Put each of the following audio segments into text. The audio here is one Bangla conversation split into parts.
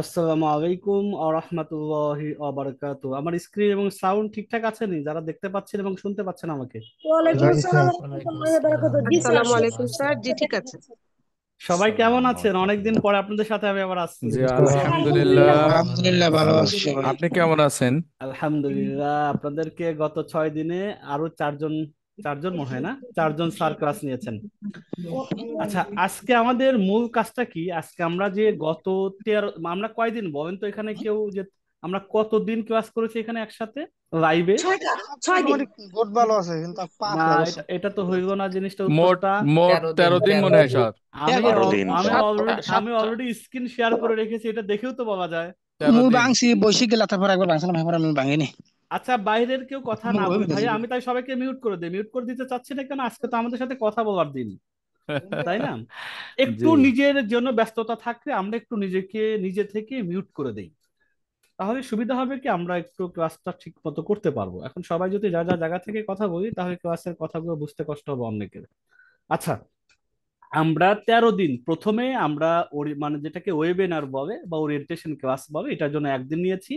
আসসালামু আলাইকুম আ রাহমাতুল্লাহি ওয়া বারাকাতুহু। আমার স্ক্রিন এবং সাউন্ড ঠিকঠাক আছে নি? যারা দেখতে পাচ্ছেন এবং শুনতে পাচ্ছেন আমাকে? ওয়ালাইকুম জি আসসালাম স্যার। ওয়া ওয়ালাইকুম রাহমাতুল্লাহি ওয়া আসসালাম বারাকাতুহু। জি স্যার, আসসালামু শুনতে আলাইকুম স্যার, জি ঠিক আছে। সবাই কেমন আসসালামু আছেন? অনেকদিন আলাইকুম। পরে আপনাদের সাথে আমি আবার আসছি। জি স্যার আলহামদুলিল্লাহ। আলহামদুলিল্লাহ ভালো। ওয়ালাইকুম ওয়ালাইকুম আলহামদুলিল্লাহ ভালো আসসালাম। আছি। আপনি কেমন আছেন? আলহামদুলিল্লাহ। আপনাদেরকে গত 6 দিনে আরো চারজন চারজন মনে হয় না, চারজন স্যার ক্লাস নিয়েছেন। আচ্ছা, আজকে আমাদের মূল কাজটা কি? আজকে আমরা যে গত 13 আমরা কয়দিন বলেন তো এখানে কেউ যে আমরা কতদিন ক্লাস করেছি এখানে একসাথে লাইভে? ছয়টা, 6 দিন। মোটামুটি গুড ভালো আছে, কিন্তু পাঁচ না, হয়ে এটা গেছে। এটা তো হইল না জিনিসটা, মোট উত্তরটা। মোট 13 দিন, 13 দিন মনে 13 হয় দিন। স্যার। আমি 11 দিন, আমি সাতটা অলরেডি আমি সাতটা অলরেডি স্ক্রিন শেয়ার করে রেখেছি, এটা দেখেও তো বলা যায়। 13 মুই দিন। ভাঙছি, বসে গেলে তারপর একবার ভাঙছিলাম, এবার আমি ভাঙিনি। আচ্ছা, বাইরের কেউ কথা না ওই বলে গেছে। ভাইয়া, আমি তাই সবাইকে মিউট করে দিই। মিউট করে দিতে চাচ্ছি না কেন, আজকে তো আমাদের সাথে কথা বলার দিন, তাই না? একটু জি নিজের জন্য ব্যস্ততা থাকলে আমরা একটু নিজেকে নিজে থেকে মিউট করে দেই, তাহলে সুবিধা হবে কি আমরা একটু ক্লাসটা ঠিক মতো করতে পারবো। এখন সবাই যদি যা যা জায়গা থেকে কথা বলি তাহলে ক্লাসের কথাগুলো বুঝতে কষ্ট হবে অনেকের। আচ্ছা, আমরা 13 দিন, প্রথমে আমরা মানে যেটাকে ওয়েবিনার বলে বা ওরিয়েন্টেশন ক্লাস বলে, এটার জন্য একদিন নিয়েছি।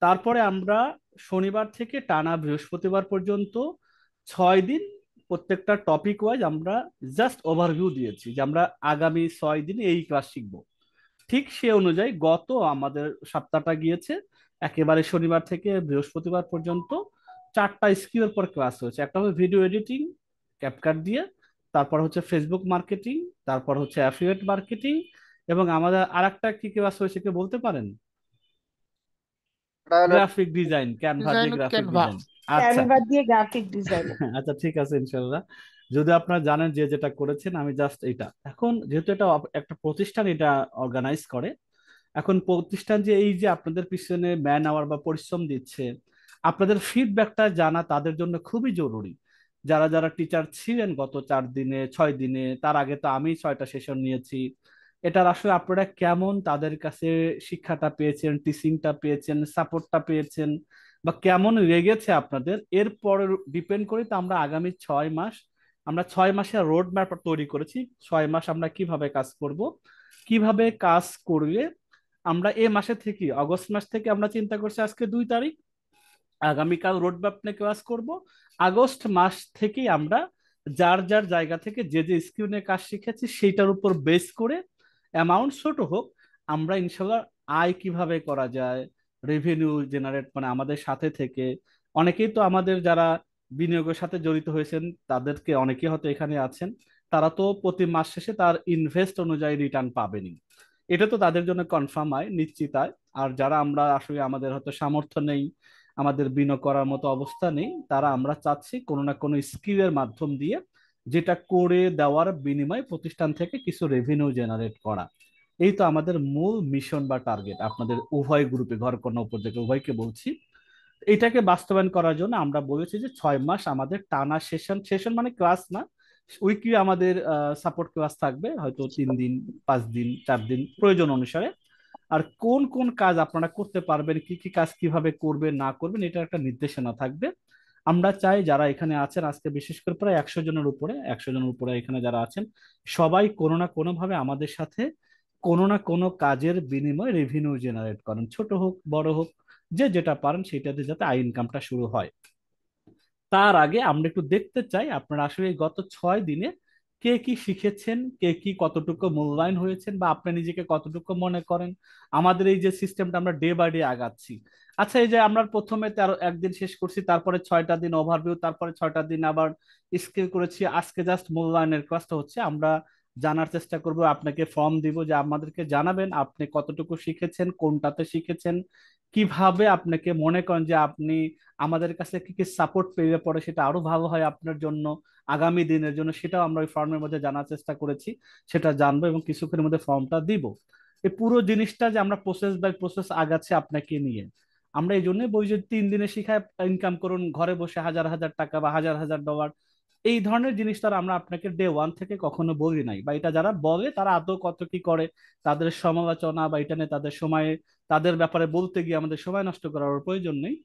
তারপরে আমরা শনিবার থেকে টানা বৃহস্পতিবার পর্যন্ত 6 দিন প্রত্যেকটা টপিক ওয়াইজ আমরা জাস্ট ওভারভিউ দিয়েছি যে আমরা আগামী 6 দিনে এই ক্লাস শিখবো। ঠিক সে অনুযায়ী গত আমাদের সপ্তাহটা গিয়েছে একেবারে শনিবার থেকে বৃহস্পতিবার পর্যন্ত 4টা স্কিলের পর ক্লাস হয়েছে। একটা হচ্ছে ভিডিও এডিটিং ক্যাপকাট দিয়ে, তারপর হচ্ছে ফেসবুক মার্কেটিং, তারপর হচ্ছে অ্যাফিলিয়েট মার্কেটিং, এবং আমাদের আরেকটা কি ক্লাস হয়েছে কে বলতে পারেন? গ্রাফিক ডিজাইন, ক্যানভা দিয়ে গ্রাফিক ক্যানভা। ডিজাইন। আচ্ছা। ক্যানভা দিয়ে গ্রাফিক ডিজাইন। আচ্ছা, ঠিক আছে, ইনশাল্লাহ। যদি আপনারা জানেন যে যেটা করেছেন, আমি জাস্ট এটা এখন যেহেতু এটা একটা প্রতিষ্ঠান এটা অর্গানাইজ করে, এখন প্রতিষ্ঠান যে এই যে আপনাদের পিছনে ম্যান আওয়ার বা পরিশ্রম দিচ্ছে, আপনাদের ফিডব্যাকটা জানা তাদের জন্য খুবই জরুরি। যারা যারা টিচার ছিলেন গত 4 দিনে 6 দিনে, তার আগে তো আমি 6টা সেশন নিয়েছি, এটার আসলে আপনারা কেমন তাদের কাছে শিক্ষাটা পেয়েছেন, টিচিংটা পেয়েছেন, সাপোর্টটা পেয়েছেন, বা কেমন লেগেছে আপনাদের, এর পরে ডিপেন্ড করে তো আমরা আগামী 6 মাস, আমরা 6 মাসের রোড ম্যাপ তৈরি করেছি। 6 মাস আমরা কিভাবে কাজ করব, কিভাবে কাজ করলে আমরা এ মাসে থেকে অগস্ট মাস থেকে আমরা চিন্তা করছি, আজকে 2 তারিখ, আগামীকাল রোডম্যাপ নিয়ে ক্লাস করব। আগস্ট মাস থেকেই আমরা যার যার জায়গা থেকে যে যে স্কিল নিয়ে কাজ শিখেছি সেইটার উপর বেস করে, অ্যামাউন্ট ছোট হোক, আমরা ইনশাল্লাহ আয় কিভাবে করা যায়, রেভিনিউ জেনারেট, মানে আমাদের সাথে থেকে অনেকেই তো আমাদের যারা বিনিয়োগের সাথে জড়িত হয়েছেন, তাদেরকে অনেকেই হয়তো এখানে আছেন, তারা তো প্রতি মাস শেষে তার ইনভেস্ট অনুযায়ী রিটার্ন পাবেনই, এটা তো তাদের জন্য কনফার্ম হয়, নিশ্চিত হয়। আর যারা আমরা আসলে আমাদের হয়তো সামর্থ্য নেই, আমাদের বিনিয়োগ করার মতো অবস্থা নেই, তারা আমরা চাচ্ছি কোনো না কোনো স্কিলের মাধ্যম দিয়ে যেটা করে দেওয়ার বিনিময়ে প্রতিষ্ঠান থেকে কিছু রেভিনিউ জেনারেট করা। এই তো আমাদের মূল মিশন বা টার্গেট, আপনাদের উভয় গ্রুপে ঘরকন্যা উপযোগী উভয়কে বলছি। এটাকে বাস্তবায়ন করার জন্য আমরা বলেছি যে 6 মাস আমাদের টানা সেশন, সেশন মানে ক্লাস না, উইকলি আমাদের সাপোর্ট ক্লাস থাকবে, হয়তো 3 দিন, 5 দিন, 4 দিন প্রয়োজন অনুসারে। আর কোন কোন কাজ আপনারা করতে পারবেন, কি কি কাজ কিভাবে করবেন না করবেন, এটা একটা নির্দেশনা থাকবে। আমরা চাই যারা এখানে আছেন আজকে, বিশেষ করে প্রায় 100 জনের উপরে এখানে যারা আছেন, সবাই কোনো না কোনো ভাবে আমাদের সাথে কোনো না কোনো কাজের বিনিময়ে রেভিনিউ জেনারেট করেন, ছোট হোক বড় হোক, যে যেটা পারেন সেটাতে যাতে আয় ইনকামটা শুরু হয়। তার আগে আমরা একটু দেখতে চাই আপনারা আসলে এই গত 6 দিনে কে কি শিখেছেন, কে কি কতটুকু মূল্যায়ন হয়েছেন, বা আপনি নিজেকে কতটুকু মনে করেন আমাদের এই যে সিস্টেমটা আমরা ডে বাই ডে আগাচ্ছি। আচ্ছা, এই যে আমরা প্রথমে একদিন শেষ করছি, তারপরে 6টা দিন ওভারভিউ, তারপরে 6টা দিন আবার স্কিল করেছি, আজকে জাস্ট মূল্যায়নের ক্লাসটা হচ্ছে। আমরা জানার চেষ্টা করব, আপনাকে ফর্ম দিব যে আমাদেরকে জানাবেন আপনি কতটুকু শিখেছেন, কোনটাতে শিখেছেন, কিভাবে আপনাকে মনে করেন যে আপনি আমাদের কাছে কি কি সাপোর্ট পেলে পরে সেটা আরো ভালো হয় আপনার জন্য, আগামী দিনের জন্য, সেটাও আমরা ওই ফর্মের মধ্যে জানার চেষ্টা করেছি। সেটা জানবো এবং কিছুক্ষণের মধ্যে ফর্মটা দিব। এই পুরো জিনিসটা যে আমরা প্রসেস বাই প্রসেস আগাচ্ছি আপনাকে নিয়ে, আমরা এই জন্যই বই যে 3 দিনে শিখায় ইনকাম করুন ঘরে বসে হাজার হাজার টাকা বা হাজার হাজার ডলার, এই ধরনের জিনিসটা আমরা আপনাকে ডে 1 থেকে কখনো বলি নাই, বা এটা যারা বলে তারা আদৌ কত কি করে, তাদের সমালোচনা বা এটা নিয়ে তাদের সময়, তাদের ব্যাপারে বলতে গিয়ে আমাদের সময় নষ্ট করার প্রয়োজন নেই।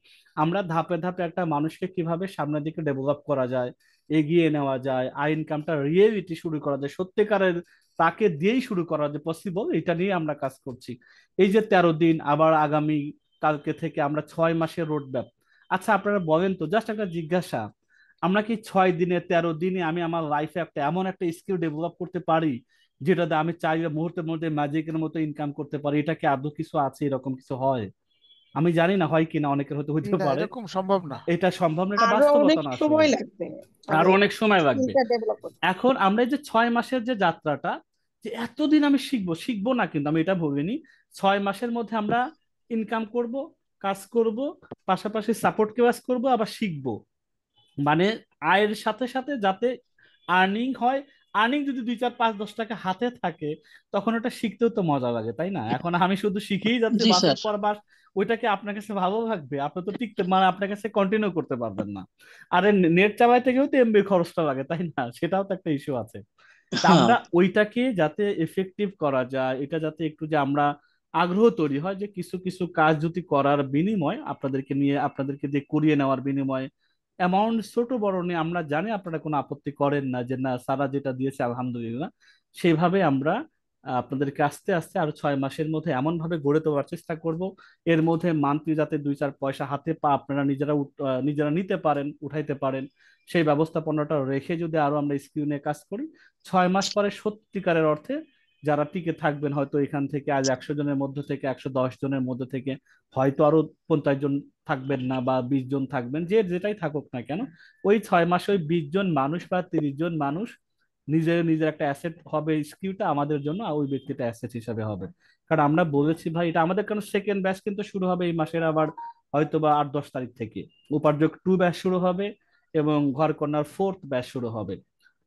আমরা ধাপে ধাপে একটা মানুষকে কিভাবে সামনের দিকে ডেভেলপ করা যায়, এগিয়ে নেওয়া যায়, আয় ইনকামটা রিয়েলিটি শুরু করা যায়, সত্যিকারের তাকে দিয়েই শুরু করা যে পসিবল, এটা নিয়ে আমরা কাজ করছি। এই যে 13 দিন, আবার আগামী কালকে থেকে আমরা 6 মাসের রোড ম্যাপ। আচ্ছা আপনারা বলেন তো, জাস্ট একটা জিজ্ঞাসা, আমরা কি 6 দিনে 13 দিনে আমি আমার লাইফে একটা এমন একটা স্কিল ডেভেলপ করতে পারি যেটাতে আমি চাইলে মুহূর্তের মধ্যে ম্যাজিকের মতো ইনকাম করতে পারি? এটা কি আদৌ কিছু আছে, এরকম কিছু হয়? আমি জানি না হয় কিনা, অনেকের হয়তো হইতে না, পারে। এরকম সম্ভব না। এটা সম্ভব না, এটা আরো অনেক বাস্তবতা না আসলে। সময় লাগবে মানে আরো অনেক সময় লাগবে। স্কিলটা ডেভেলপ করতে। এখন আমরা এই যে 6 মাসের যে যাত্রাটা, যে এতদিন আমি শিখবো শিখবো না, কিন্তু আমি এটা বলিনি। 6 মাসের মধ্যে আমরা ইনকাম করব, কাজ করব, পাশাপাশি সাপোর্ট ক্লাস করব, আবার শিখবো। মানে আয়ের সাথে সাথে যাতে আর্নিং হয়। আর্নিং যদি 2 4 5 10 টাকা হাতে থাকে, তখন ওটা শিখতেও তো মজা লাগে, তাই না? এখন আমি শুধু শিখেই যাচ্ছি জি মাসের স্যার। পর মাস, ওইটাকে আপনার কাছে ভালো লাগবে? আপনি তো টিকতে মানে আপনার কাছে কন্টিনিউ করতে পারবেন না। আরে নেট চালাইতে গেলেও তো এমবি খরচটা লাগে, তাই না? সেটাও তো একটা ইস্যু আছে। তা হ্যাঁ। আমরা ওইটাকে যাতে এফেক্টিভ করা যায়, এটা যাতে একটু যে আমরা আগ্রহ তৈরি হয় যে কিছু কিছু কাজ যদি করার বিনিময় আপনাদেরকে নিয়ে, আপনাদেরকে দিয়ে করিয়ে নেওয়ার বিনিময়ে অ্যামাউন্ট ছোট বড় নিয়ে, আমরা জানি আপনারা কোনো আপত্তি করেন না, যে না সারা যেটা দিয়েছে আলহামদুলিল্লাহ। সেইভাবে আমরা আপনাদেরকে আস্তে আস্তে আরো 6 মাসের মধ্যে এমন ভাবে গড়ে তোলার চেষ্টা করব, এর মধ্যে মান্থলি যাতে 2 4 পয়সা হাতে পা আপনারা নিজেরা নিজেরা নিতে পারেন, উঠাইতে পারেন। সেই ব্যবস্থাপনাটা রেখে যদি আরো আমরা স্কিল নিয়ে কাজ করি, 6 মাস পরে সত্যিকারের অর্থে যারা টিকে থাকবেন, হয়তো এখান থেকে আজ 100 জনের মধ্যে থেকে 110 জনের মধ্যে থেকে হয়তো আরো 50 জন থাকবেন না, বা 20 জন থাকবেন, যে যেটাই থাকুক না কেন, ওই 6 মাসে ওই 20 জন মানুষ বা 30 জন মানুষ নিজের নিজের একটা অ্যাসেট হবে। স্কিলটা আমাদের জন্য, আর ওই ব্যক্তিটা অ্যাসেট হিসাবে হবে। কারণ আমরা বলেছি ভাই, এটা আমাদের কারণ সেকেন্ড ব্যাচ কিন্তু শুরু হবে এই মাসের আবার হয়তো বা 8 10 তারিখ থেকে। উপার্জক 2 ব্যাচ শুরু হবে, এবং ঘর কন্যার 4th ব্যাচ শুরু হবে।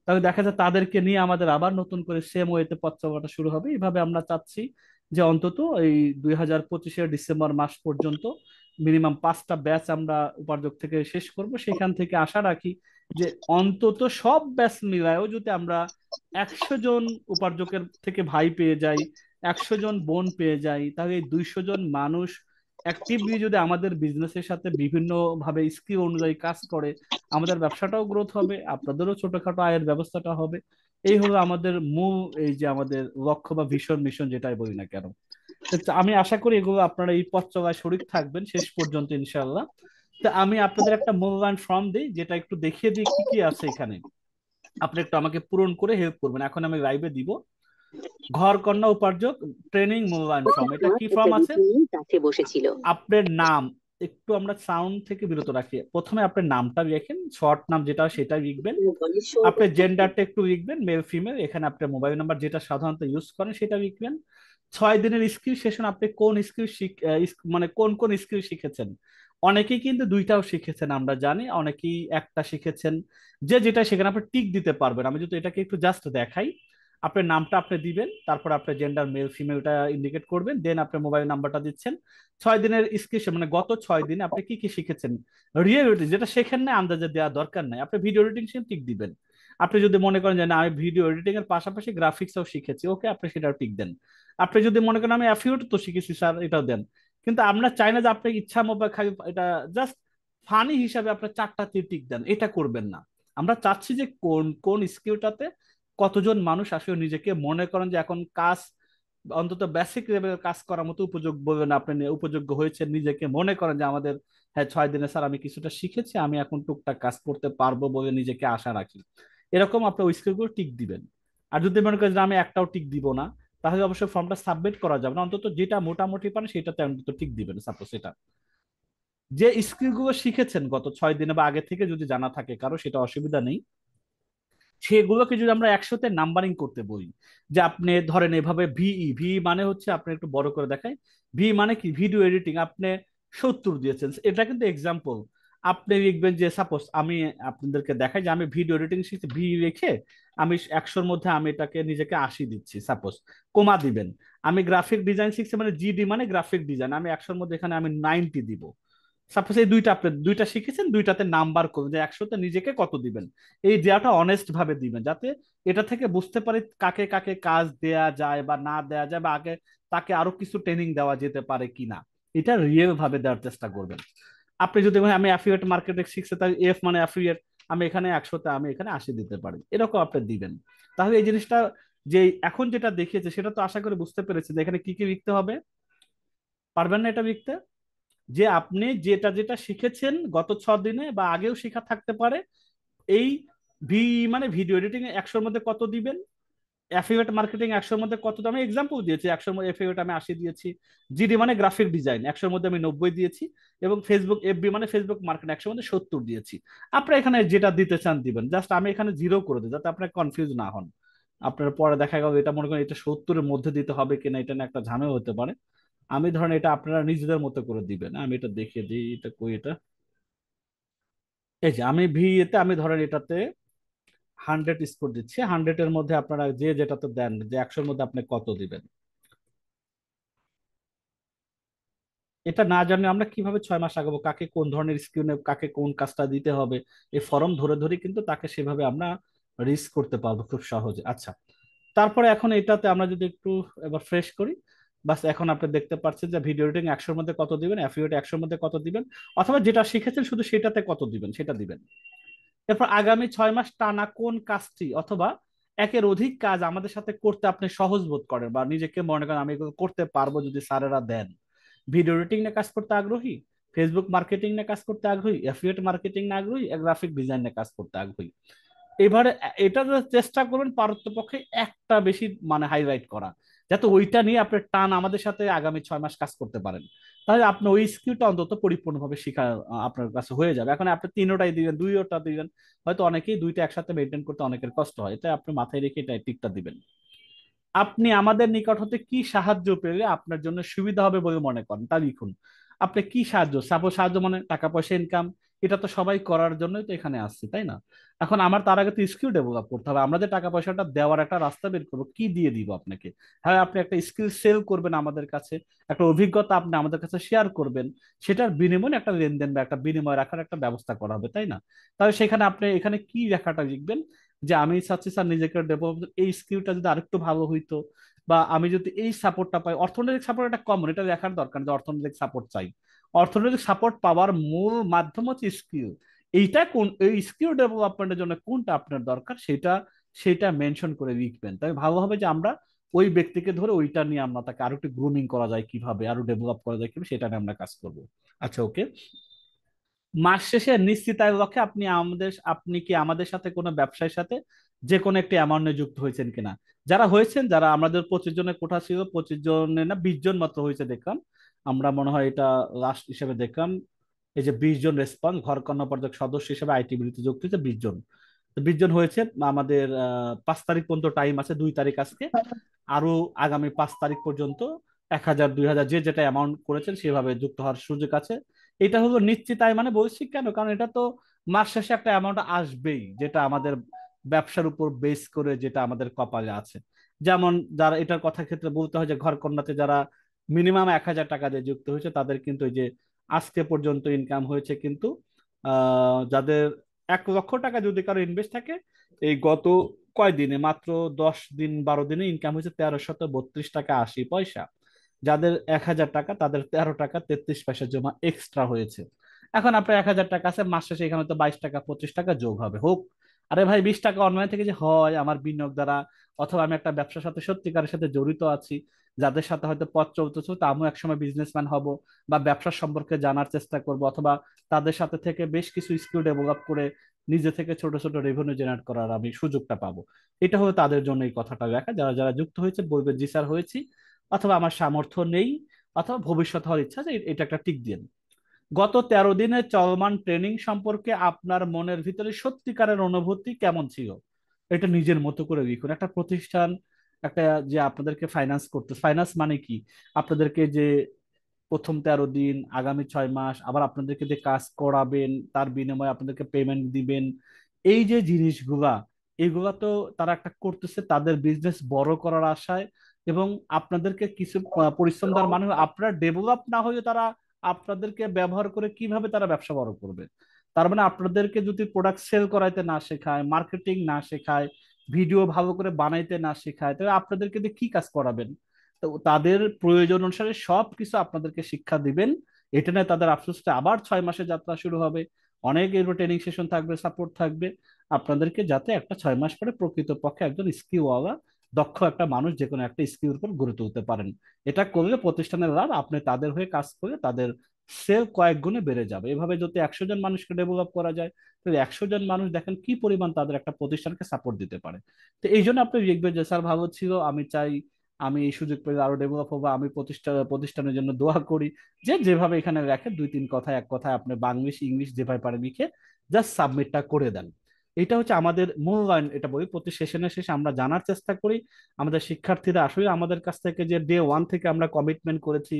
তাহলে দেখা যায় তাদেরকে নিয়ে আমাদের আবার নতুন করে সেম ওয়েতে পথ চলাটা শুরু হবে। এইভাবে আমরা চাচ্ছি যে অন্তত এই 2025-এর ডিসেম্বর মাস পর্যন্ত মিনিমাম 5টা ব্যাচ আমরা উপার্জক থেকে শেষ করব। সেখান থেকে আশা রাখি যে অন্তত সব ব্যাচ মিলায়ও যদি আমরা 100 জন উপার্জকের থেকে ভাই পেয়ে যাই, 100 জন বোন পেয়ে যাই, তাহলে এই 200 জন মানুষ অ্যাক্টিভলি যদি আমাদের বিজনেসের সাথে বিভিন্ন ভাবে স্কিল অনুযায়ী কাজ করে, আমাদের ব্যবসাটাও গ্রোথ হবে, আপনাদেরও ছোটখাটো আয়ের ব্যবস্থাটা হবে। এই হলো আমাদের মূল, এই যে আমাদের লক্ষ্য বা ভীষণ মিশন যেটাই বলি না কেন। তো আমি আশা করি এগুলো আপনারা এই পথ চলায় শরীক থাকবেন শেষ পর্যন্ত ইনশাল্লাহ। তো আমি আপনাদের একটা মূল্যায়ন ফর্ম দিই, যেটা একটু দেখিয়ে দিই কি কি আছে এখানে। আপনি একটু আমাকে পূরণ করে হেল্প করবেন, এখন আমি লাইভে দিব। ঘর কন্যা উপার্জক ট্রেনিং মূল্যায়ন ফর্ম, এটা কি ফর্ম আছে? কাছে বসেছিল। আপনার নাম, একটু আমরা সাউন্ড থেকে বিরত রাখি, প্রথমে আপনার নামটা লিখেন, শর্ট নাম যেটা সেটা লিখবেন। আপনার জেন্ডারটা একটু লিখবেন, মেল ফিমেল। এখানে আপনার মোবাইল নাম্বার যেটা সাধারণত ইউজ করেন সেটা লিখবেন। 6 দিনের স্কিল সেশন, আপনি কোন স্কিল মানে কোন কোন স্কিল শিখেছেন? অনেকেই কিন্তু দুইটাও শিখেছেন, আমরা জানি অনেকেই একটা শিখেছেন। যে যেটা সেখানে আপনি টিক দিতে পারবেন। আমি যদি এটাকে একটু জাস্ট দেখাই, আপনার নামটা আপনি দিবেন, তারপর আপনার জেন্ডার মেল ফিমেলটা ইন্ডিকেট করবেন, দেন আপনার মোবাইল নাম্বারটা দিচ্ছেন। 6 দিনের স্কিল মানে গত 6 দিনে আপনি কি কি শিখেছেন, রিয়েল যেটা শেখেন না আন্দাজে দেওয়া দরকার নাই। আপনি ভিডিও এডিটিং শিখে টিক দিবেন। আপনি যদি মনে করেন যে না আমি ভিডিও এডিটিং এর পাশাপাশি গ্রাফিক্সও শিখেছি, ওকে, আপনি সেটাও টিক দেন। আপনি যদি মনে করেন আমি অ্যাফিলিয়েট তো শিখেছি স্যার, এটাও দেন। কিন্তু আমরা চাই না যে আপনার ইচ্ছা মতো খালি এটা জাস্ট ফানি হিসাবে আপনার 4টা টিক দেন, এটা করবেন না। আমরা চাচ্ছি যে কোন কোন স্কিলটাতে কতজন মানুষ আসলে নিজেকে মনে করেন যে এখন কাজ অন্তত বেসিক লেভেলের কাজ করার মতো উপযোগ্য বলবেন, আপনি উপযোগ্য হয়েছে, নিজেকে মনে করেন যে আমাদের হ্যাঁ 6 দিনে স্যার আমি কিছুটা শিখেছি, আমি এখন টুকটাক কাজ করতে পারবো বলে নিজেকে আশা রাখি। এরকম আপনি ওই স্কিলগুলো টিক দিবেন। আর যদি মনে করেন যে আমি একটাও টিক দিব না, তাহলে অবশ্যই ফর্মটা সাবমিট করা যাবে না। অন্তত যেটা মোটামুটি পারেন সেটাতে অন্তত টিক দিবেন। সাপোজ এটা যে স্কিলগুলো শিখেছেন গত 6 দিনে বা আগে থেকে যদি জানা থাকে কারো, সেটা অসুবিধা নেই। সেগুলোকে যদি আমরা একসাথে নাম্বারিং করতে বলি, যে আপনি ধরেন এভাবে ভিই, ভি মানে হচ্ছে, আপনি একটু বড় করে দেখাই, ভি মানে কি, ভিডিও এডিটিং, আপনি 70 দিয়েছেন, এটা কিন্তু এক্সাম্পল। আপনি লিখবেন যে সাপোজ আমি আপনাদেরকে দেখাই যে আমি ভিডিও এডিটিং শিখছি, ভি রেখে আমি 100-র মধ্যে আমি এটাকে নিজেকে 80 দিচ্ছি সাপোজ, কমা দিবেন। আমি গ্রাফিক ডিজাইন শিখছি, মানে জিডি মানে গ্রাফিক ডিজাইন, আমি 100-র মধ্যে এখানে আমি 90 দিব। সাপোজ এই দুইটা আপনি দুইটা শিখেছেন, দুইটাতে নাম্বার করবেন যে 100-তে নিজেকে কত দিবেন। এই দেওয়াটা অনেস্ট ভাবে দিবেন, যাতে এটা থেকে বুঝতে পারি কাকে কাকে কাজ দেয়া যায় বা না দেয়া যায়, বা আগে তাকে আরো কিছু ট্রেনিং দেওয়া যেতে পারে কিনা, এটা রিয়েল ভাবে দেওয়ার চেষ্টা করবেন। আপনি যদি বলেন আমি অ্যাফিলিয়েট মার্কেটিং শিখছি, তাই এফ মানে অ্যাফিলিয়েট, আমি এখানে 100-তে আমি এখানে 80 দিতে পারি, এরকম আপনি দিবেন। তাহলে এই জিনিসটা যে এখন যেটা দেখিয়েছে সেটা তো আশা করি বুঝতে পেরেছে যে এখানে কি কি লিখতে হবে। পারবেন না এটা লিখতে? যে আপনি যেটা যেটা শিখেছেন গত 6 দিনে বা আগেও শেখা থাকতে পারে, এই ভি মানে ভিডিও এডিটিং 100-র মধ্যে কত দিবেন, অ্যাফিলিয়েট মার্কেটিং 100-র মধ্যে কত, আমি এক্সাম্পল দিয়েছি, 100-র মধ্যে অ্যাফিলিয়েট আমি 80 দিয়েছি, জিডি মানে গ্রাফিক ডিজাইন 100-র মধ্যে আমি 90 দিয়েছি, এবং ফেসবুক এফবি মানে ফেসবুক মার্কেট 100-র মধ্যে 70 দিয়েছি। আপনারা এখানে যেটা দিতে চান দিবেন, জাস্ট আমি এখানে 0 করে দিই যাতে আপনারা কনফিউজ না হন। আপনার পরে দেখা গেল এটা মনে করেন এটা 70-এর মধ্যে দিতে হবে কিনা, এটা নিয়ে একটা ঝামেলা হতে পারে। আমি ধরেন এটা আপনারা নিজেদের মতো করে দিবেন, আমি এটা দেখিয়ে দিই, এটা কই এটা, এই যে আমি ভি এতে আমি ধরেন এটাতে 100 স্কোর দিচ্ছি, 100-এর মধ্যে আপনারা যে যেটাতে দেন যে 100-র মধ্যে আপনি কত দিবেন। এটা না জানলে আমরা কিভাবে 6 মাস আগাবো, কাকে কোন ধরনের স্কিল, কাকে কোন কাজটা দিতে হবে, এই ফর্ম ধরে ধরে কিন্তু তাকে সেভাবে আমরা রিস্ক করতে পারবো খুব সহজে। আচ্ছা, তারপরে এখন এটাতে আমরা যদি একটু এবার ফ্রেশ করি, বাস এখন আপনি দেখতে পাচ্ছেন যে ভিডিও এডিটিং 100-র মধ্যে কত দিবেন, অ্যাফিলিয়েট 100-র মধ্যে কত দিবেন, অথবা যেটা শিখেছেন শুধু সেটাতে কত দিবেন সেটা দিবেন। এরপর আগামী 6 মাস টানা কোন কাজটি অথবা একের অধিক কাজ আমাদের সাথে করতে আপনি সহজ বোধ করেন বা নিজেকে মনে করেন আমি এগুলো করতে পারবো যদি স্যারেরা দেন। ভিডিও এডিটিং নিয়ে কাজ করতে আগ্রহী, ফেসবুক মার্কেটিং নিয়ে কাজ করতে আগ্রহী, অ্যাফিলিয়েট মার্কেটিং নিয়ে আগ্রহী, গ্রাফিক ডিজাইন নিয়ে কাজ করতে আগ্রহী। এবারে এটা চেষ্টা করবেন পারতপক্ষে একটা বেশি মানে হাইলাইট করা, যাতে ওইটা নিয়ে আপনি টান আমাদের সাথে আগামী 6 মাস কাজ করতে পারেন। তাহলে আপনি ওই স্কিলটা অন্তত পরিপূর্ণভাবে শিখা আপনার কাছে হয়ে যাবে। এখন আপনি তিনোটাই দিবেন, দুইটা দিবেন, হয়তো অনেকেই দুইটা একসাথে মেনটেন করতে অনেকের কষ্ট হয়, এটা আপনি মাথায় রেখে এটা টিকটা দিবেন। আপনি আমাদের নিকট হতে কি সাহায্য পেলে আপনার জন্য সুবিধা হবে বলে মনে করেন তা লিখুন। আপনি কি সাহায্য, সাপোজ সাহায্য মানে টাকা পয়সা ইনকাম, এটা তো সবাই করার জন্যই তো এখানে আসছে, তাই না? এখন আমার তার আগে তো স্কিল ডেভেলপ করতে হবে, আমরা যে টাকা পয়সাটা দেওয়ার একটা রাস্তা বের করবো, কি দিয়ে দিব আপনাকে? হ্যাঁ, আপনি একটা স্কিল সেল করবেন আমাদের কাছে, একটা অভিজ্ঞতা আপনি আমাদের কাছে শেয়ার করবেন, সেটার বিনিময়ে একটা লেনদেন বা একটা বিনিময় রাখার একটা ব্যবস্থা করা হবে, তাই না? তাহলে সেখানে আপনি এখানে কি লেখাটা লিখবেন, যে আমি চাচ্ছি স্যার নিজেকে ডেভেলপ, এই স্কিলটা যদি আরেকটু ভালো হইতো, বা আমি যদি এই সাপোর্টটা পাই, অর্থনৈতিক সাপোর্ট একটা কমন, এটা দেখার দরকার যে অর্থনৈতিক সাপোর্ট চাই। অর্থনৈতিক সাপোর্ট পাওয়ার মূল মাধ্যম হচ্ছে স্কিল। এইটা কোন, এই স্কিল ডেভেলপমেন্টের জন্য কোনটা আপনার দরকার সেটা সেটা মেনশন করে লিখবেন, তাই ভালো হবে যে আমরা ওই ব্যক্তিকে ধরে ওইটা নিয়ে আমরা তাকে আরো একটু গ্রুমিং করা যায় কিভাবে, আরো ডেভেলপ করা যায় কিভাবে, সেটা নিয়ে আমরা কাজ করব। আচ্ছা, ওকে। মাস শেষে নিশ্চিত আয়ের লক্ষ্যে আপনি কি আমাদের সাথে কোনো ব্যবসায়ের সাথে যে কোনো একটি অ্যামাউন্টে যুক্ত হয়েছেন কিনা? যারা হয়েছেন, যারা আমাদের 25 জনের কোঠা ছিল, 25 জনের না 20 জন মাত্র হয়েছে দেখলাম, আমরা মনে হয় এটা লাস্ট হিসেবে দেখলাম। এই যে 20 জন রেসপন্স, ঘর কর্ণ পর্যায়ে সদস্য হিসেবে আইটিবিতে যুক্ত হয়েছে 20 জন। তো 20 জন হয়েছে, আমাদের 5 তারিখ পর্যন্ত টাইম আছে, 2 তারিখ আজকে, আরো আগামী 5 তারিখ পর্যন্ত 1,000 2,000 যে যেটা অ্যামাউন্ট করেছেন সেভাবে যুক্ত হওয়ার সুযোগ আছে। এটা হলো নিশ্চিত আয় মানে বলছি কেন, কারণ এটা তো মাস শেষে একটা অ্যামাউন্ট আসবেই, যেটা আমাদের ব্যবসার উপর বেস করে যেটা আমাদের কপালে আছে। যেমন যারা এটার কথা ক্ষেত্রে বলতে হয় যে ঘর কন্যাতে যারা মিনিমাম 1,000 টাকা দিয়ে যুক্ত হয়েছে তাদের কিন্তু এই যে আজকে পর্যন্ত ইনকাম হয়েছে কিন্তু যাদের 1,00,000 টাকা যদি কারো ইনভেস্ট থাকে, এই গত কয়দিনে মাত্র 10 দিন 12 দিনে ইনকাম হয়েছে 1332 টাকা 80 পয়সা। যাদের 1,000 টাকা তাদের 13 টাকা 33 পয়সা জমা এক্সট্রা হয়েছে। এখন আপনার 1,000 টাকা আছে, মাস শেষে এখানে তো 22 টাকা 25 টাকা যোগ হবে হোক। আরে ভাই, 20 টাকা অনলাইন থেকে যে হয় আমার বিনিয়োগ দ্বারা, অথবা আমি একটা ব্যবসার সাথে সত্যিকারের সাথে জড়িত আছি, যাদের সাথে হয়তো পথ চলতেছে, তা আমিও একসময় বিজনেসম্যান হব, বা ব্যবসার সম্পর্কে জানার চেষ্টা করব, অথবা তাদের সাথে থেকে বেশ কিছু স্কিল ডেভেলপ করে নিজে থেকে ছোট ছোট রেভিনিউ জেনারেট করার আমি সুযোগটা পাবো। এটা হলো তাদের জন্য এই কথাটা লেখা, যারা যারা যুক্ত হয়েছে বলবে জি স্যার হয়েছি, অথবা আমার সামর্থ্য নেই, অথবা ভবিষ্যৎ হওয়ার ইচ্ছা, যে এটা একটা টিক দিন। গত 13 দিনের চলমান ট্রেনিং সম্পর্কে আপনার মনের ভিতরে সত্যিকারের অনুভূতি কেমন ছিল? এটা নিজের মতো করে লিখুন। একটা প্রতিষ্ঠান, একটা যে আপনাদেরকে ফাইন্যান্স করতে, ফাইন্যান্স মানে কি, আপনাদেরকে যে প্রথম 13 দিন, আগামী 6 মাস আবার আপনাদেরকে যে কাজ করাবেন, তার বিনিময়ে আপনাদেরকে পেমেন্ট দিবেন, এই যে জিনিসগুলা, এগুলা তো তারা একটা করতেছে তাদের বিজনেস বড় করার আশায়, এবং আপনাদেরকে কিছু পরিশ্রম দেওয়ার মানে হলো আপনারা ডেভেলপ না হয়ে তারা আপনাদেরকে ব্যবহার করে কিভাবে তারা ব্যবসা বড় করবে। তার মানে আপনাদেরকে যদি প্রোডাক্ট সেল করাইতে না শেখায়, মার্কেটিং না শেখায়, ভিডিও ভালো করে বানাইতে না শেখায়, তাহলে আপনাদেরকে দিয়ে কি কাজ করাবেন? তো তাদের প্রয়োজন অনুসারে সব কিছু আপনাদেরকে শিক্ষা দিবেন। এটা নিয়ে তাদের আফসোসটা আবার 6 মাসের যাত্রা শুরু হবে, অনেক এরপর ট্রেনিং সেশন থাকবে, সাপোর্ট থাকবে, আপনাদেরকে যাতে একটা 6 মাস পরে প্রকৃতপক্ষে একজন স্কিলওয়ালা দক্ষ একটা মানুষ যে কোনো একটা স্কিলের উপর গড়ে তুলতে পারেন। এটা করলে প্রতিষ্ঠানের লাভ, আপনি তাদের হয়ে কাজ করে তাদের সেল কয়েক গুণে বেড়ে যাবে। এভাবে যদি 100 জন মানুষকে ডেভেলপ করা যায়, তাহলে 100 জন মানুষ দেখেন কি পরিমাণ তাদের একটা প্রতিষ্ঠানকে সাপোর্ট দিতে পারে। তো এই জন্য আপনি দেখবেন যে স্যার ভালো ছিল, আমি চাই আমি এই সুযোগ পেলে আরো ডেভেলপ হবো, আমি প্রতিষ্ঠানের জন্য দোয়া করি। যে যেভাবে এখানে রাখে দুই তিন কথা এক কথায় আপনি বাংলিশ ইংলিশ যেভাবে পারে লিখে জাস্ট সাবমিটটা করে দেন। এটা হচ্ছে আমাদের মূল্যায়ন। এটা বলি প্রতি সেশনের শেষে আমরা জানার চেষ্টা করি আমাদের শিক্ষার্থীরা আসলে আমাদের কাছ থেকে যে ডে ওয়ান থেকে আমরা কমিটমেন্ট করেছি,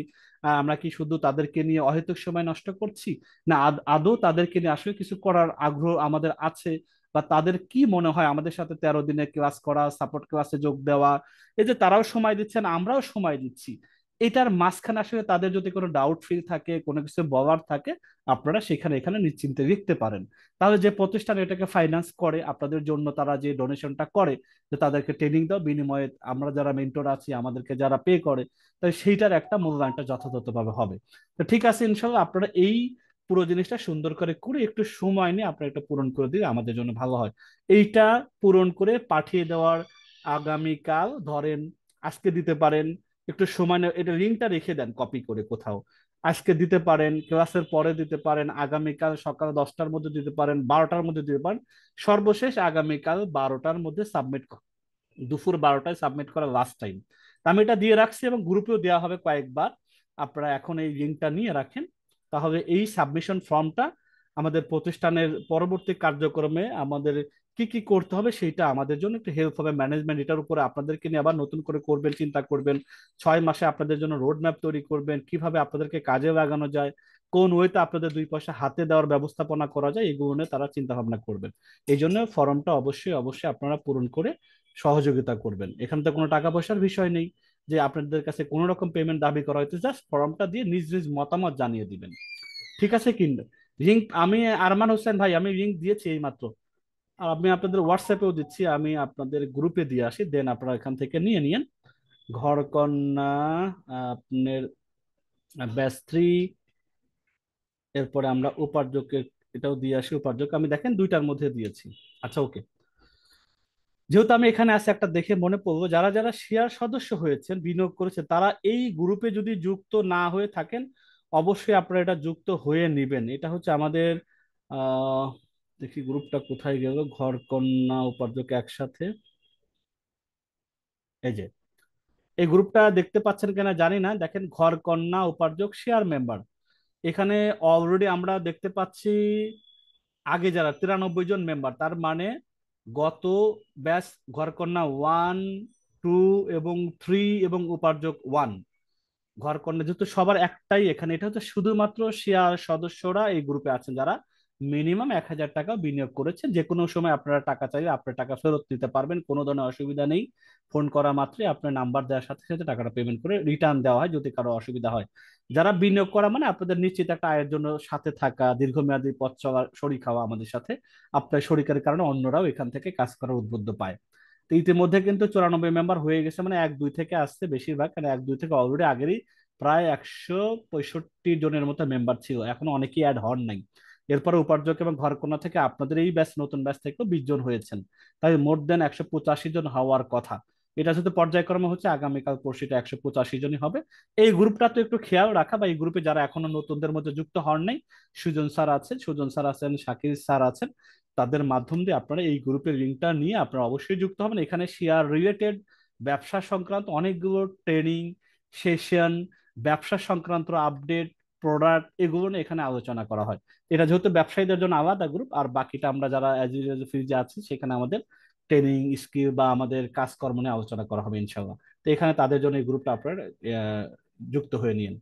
আমরা কি শুধু তাদেরকে নিয়ে অহেতুক সময় নষ্ট করছি, না আদৌ তাদেরকে নিয়ে আসলে কিছু করার আগ্রহ আমাদের আছে, বা তাদের কি মনে হয় আমাদের সাথে 13 দিনের ক্লাস করা, সাপোর্ট ক্লাসে যোগ দেওয়া, এই যে তারাও সময় দিচ্ছেন আমরাও সময় দিচ্ছি, এটার মাঝখানে আসলে তাদের যদি কোনো ডাউট ফিল থাকে, কোনো কিছু বলার থাকে, আপনারা সেখানে এখানে নিশ্চিন্তে লিখতে পারেন। তাহলে যে প্রতিষ্ঠান এটাকে ফাইন্যান্স করে আপনাদের জন্য, তারা যে ডোনেশনটা করে যে তাদেরকে ট্রেনিং দাও, বিনিময়ে আমরা যারা মেন্টর আছি আমাদেরকে যারা পে করে, তাই সেইটার একটা মূল্যায়নটা যথাযথভাবে হবে। তো ঠিক আছে, ইনশাল্লাহ আপনারা এই পুরো জিনিসটা সুন্দর করে করে একটু সময় নিয়ে আপনারা এটা পূরণ করে দিলে আমাদের জন্য ভালো হয়। এইটা পূরণ করে পাঠিয়ে দেওয়ার আগামীকাল ধরেন, আজকে দিতে পারেন, একটু সময় এটা লিঙ্কটা রেখে দেন কপি করে কোথাও, আজকে দিতে পারেন, ক্লাসের পরে দিতে পারেন, আগামীকাল সকাল 10টার মধ্যে দিতে পারেন, 12টার মধ্যে দিতে পারেন, সর্বশেষ আগামীকাল 12টার মধ্যে সাবমিট, দুপুর 12টায় সাবমিট করা লাস্ট টাইম। আমি এটা দিয়ে রাখছি এবং গ্রুপেও দেওয়া হবে কয়েকবার। আপনারা এখন এই লিঙ্কটা নিয়ে রাখেন, তাহলে এই সাবমিশন ফর্মটা আমাদের প্রতিষ্ঠানের পরবর্তী কার্যক্রমে আমাদের কি কি করতে হবে সেটা আমাদের জন্য একটু হেল্প হবে। ম্যানেজমেন্ট এটার উপরে আপনাদেরকে নিয়ে আবার নতুন করে করবেন, চিন্তা করবেন, 6 মাসে আপনাদের জন্য রোড ম্যাপ তৈরি করবেন, কিভাবে আপনাদেরকে কাজে লাগানো যায়, কোন ওয়েতে আপনাদের 2 পয়সা হাতে দেওয়ার ব্যবস্থাপনা করা যায়, এগুলো নিয়ে তারা চিন্তা ভাবনা করবেন। এই জন্য ফর্মটা অবশ্যই অবশ্যই আপনারা পূরণ করে সহযোগিতা করবেন। এখানে তো কোনো টাকা পয়সার বিষয় নেই যে আপনাদের কাছে কোনো রকম পেমেন্ট দাবি করা হয়েছে, জাস্ট ফর্মটা দিয়ে নিজ নিজ মতামত জানিয়ে দিবেন। ঠিক আছে কিন্তু লিঙ্ক আমি আরমান হোসেন ভাই আমি লিঙ্ক দিয়েছি এই মাত্র, আর আমি আপনাদের হোয়াটসঅ্যাপেও দিচ্ছি, আমি আপনাদের গ্রুপে দিয়ে আসি, দেন আপনারা এখান থেকে নিয়ে নিন। ঘরকন্না আপনার ব্যাস 3, এরপরে আমরা উপার্জকের এটাও দিয়ে আসি, উপার্জক আমি দেখেন 2টার মধ্যে দিয়েছি। আচ্ছা ওকে, যেহেতু আমি এখানে আছি একটা দেখে মনে পড়লো, যারা যারা শেয়ার সদস্য হয়েছেন বিনিয়োগ করেছে তারা এই গ্রুপে যদি যুক্ত না হয়ে থাকেন, অবশ্যই আপনারা এটা যুক্ত হয়ে নেবেন। এটা হচ্ছে আমাদের আহ দেখি গ্রুপটা কোথায় গেল, ঘর কন্যা উপার্জক একসাথে, এই যে এই গ্রুপটা দেখতে পাচ্ছেন কিনা জানি না, দেখেন ঘর কন্যা উপার্জক শেয়ার মেম্বার, এখানে অলরেডি আমরা দেখতে পাচ্ছি আগে যারা 93 জন মেম্বার, তার মানে গত ব্যাচ ঘরকন্যা 1, 2 এবং 3 এবং উপার্জক 1, ঘরকন্যা যেহেতু সবার একটাই এখানে, এটা হচ্ছে শুধুমাত্র শেয়ার সদস্যরা এই গ্রুপে আছেন যারা মিনিমাম 1,000 টাকা বিনিয়োগ করেছেন। যে কোনো সময় আপনারা টাকা চাইলে আপনার টাকা ফেরত নিতে পারবেন, কোনো ধরনের অসুবিধা নেই। ফোন করা মাত্রই আপনার নাম্বার দেওয়ার সাথে সাথে টাকাটা পেমেন্ট করে রিটার্ন দেওয়া হয় যদি কারো অসুবিধা হয়। যারা বিনিয়োগ করা মানে আপনাদের নিশ্চিত একটা আয়ের জন্য সাথে থাকা, দীর্ঘমেয়াদী পথ চলার শরিক হওয়া আমাদের সাথে, আপনার শরিকের কারণে অন্যরাও এখান থেকে কাজ করার উদ্বুদ্ধ পায়। তো ইতিমধ্যে কিন্তু 94 মেম্বার হয়ে গেছে, মানে 1, 2 থেকে আসছে বেশিরভাগ, কারণ 1, 2 থেকে অলরেডি আগেরই প্রায় 165 জনের মতো মেম্বার ছিল, এখনো অনেকেই অ্যাড হন নাই। এরপরে উপার্জক এবং ঘরকন্যা থেকে আপনাদের এই ব্যাচ নতুন ব্যাচ থেকেও 20 জন হয়েছেন, তাই মোর দেন 185 জন হওয়ার কথা। এটা যদি পর্যায়ক্রমে হচ্ছে আগামীকাল পরশুটা 185 জনই হবে। এই গ্রুপটা তো একটু খেয়াল রাখা, বা এই গ্রুপে যারা এখনো নতুনদের মধ্যে যুক্ত হন নাই, সুজন স্যার আছেন, শাকির স্যার আছেন, তাদের মাধ্যম দিয়ে আপনারা এই গ্রুপের লিঙ্কটা নিয়ে আপনারা অবশ্যই যুক্ত হবেন। এখানে শেয়ার রিলেটেড ব্যবসা সংক্রান্ত অনেকগুলো ট্রেনিং সেশন, ব্যবসা সংক্রান্ত আপডেট, প্রোডাক্ট, এগুলো নিয়ে এখানে আলোচনা করা হয়। এটা যেহেতু ব্যবসায়ীদের জন্য আলাদা গ্রুপ, আর বাকিটা আমরা যারা অ্যাজ ইউজুয়াল ফিল্ডে আছি সেখানে আমাদের ট্রেনিং স্কিল বা আমাদের কাজকর্ম নিয়ে আলোচনা করা হবে ইনশাল্লাহ। তো এখানে তাদের জন্য এই গ্রুপটা আপনারা যুক্ত হয়ে নিন।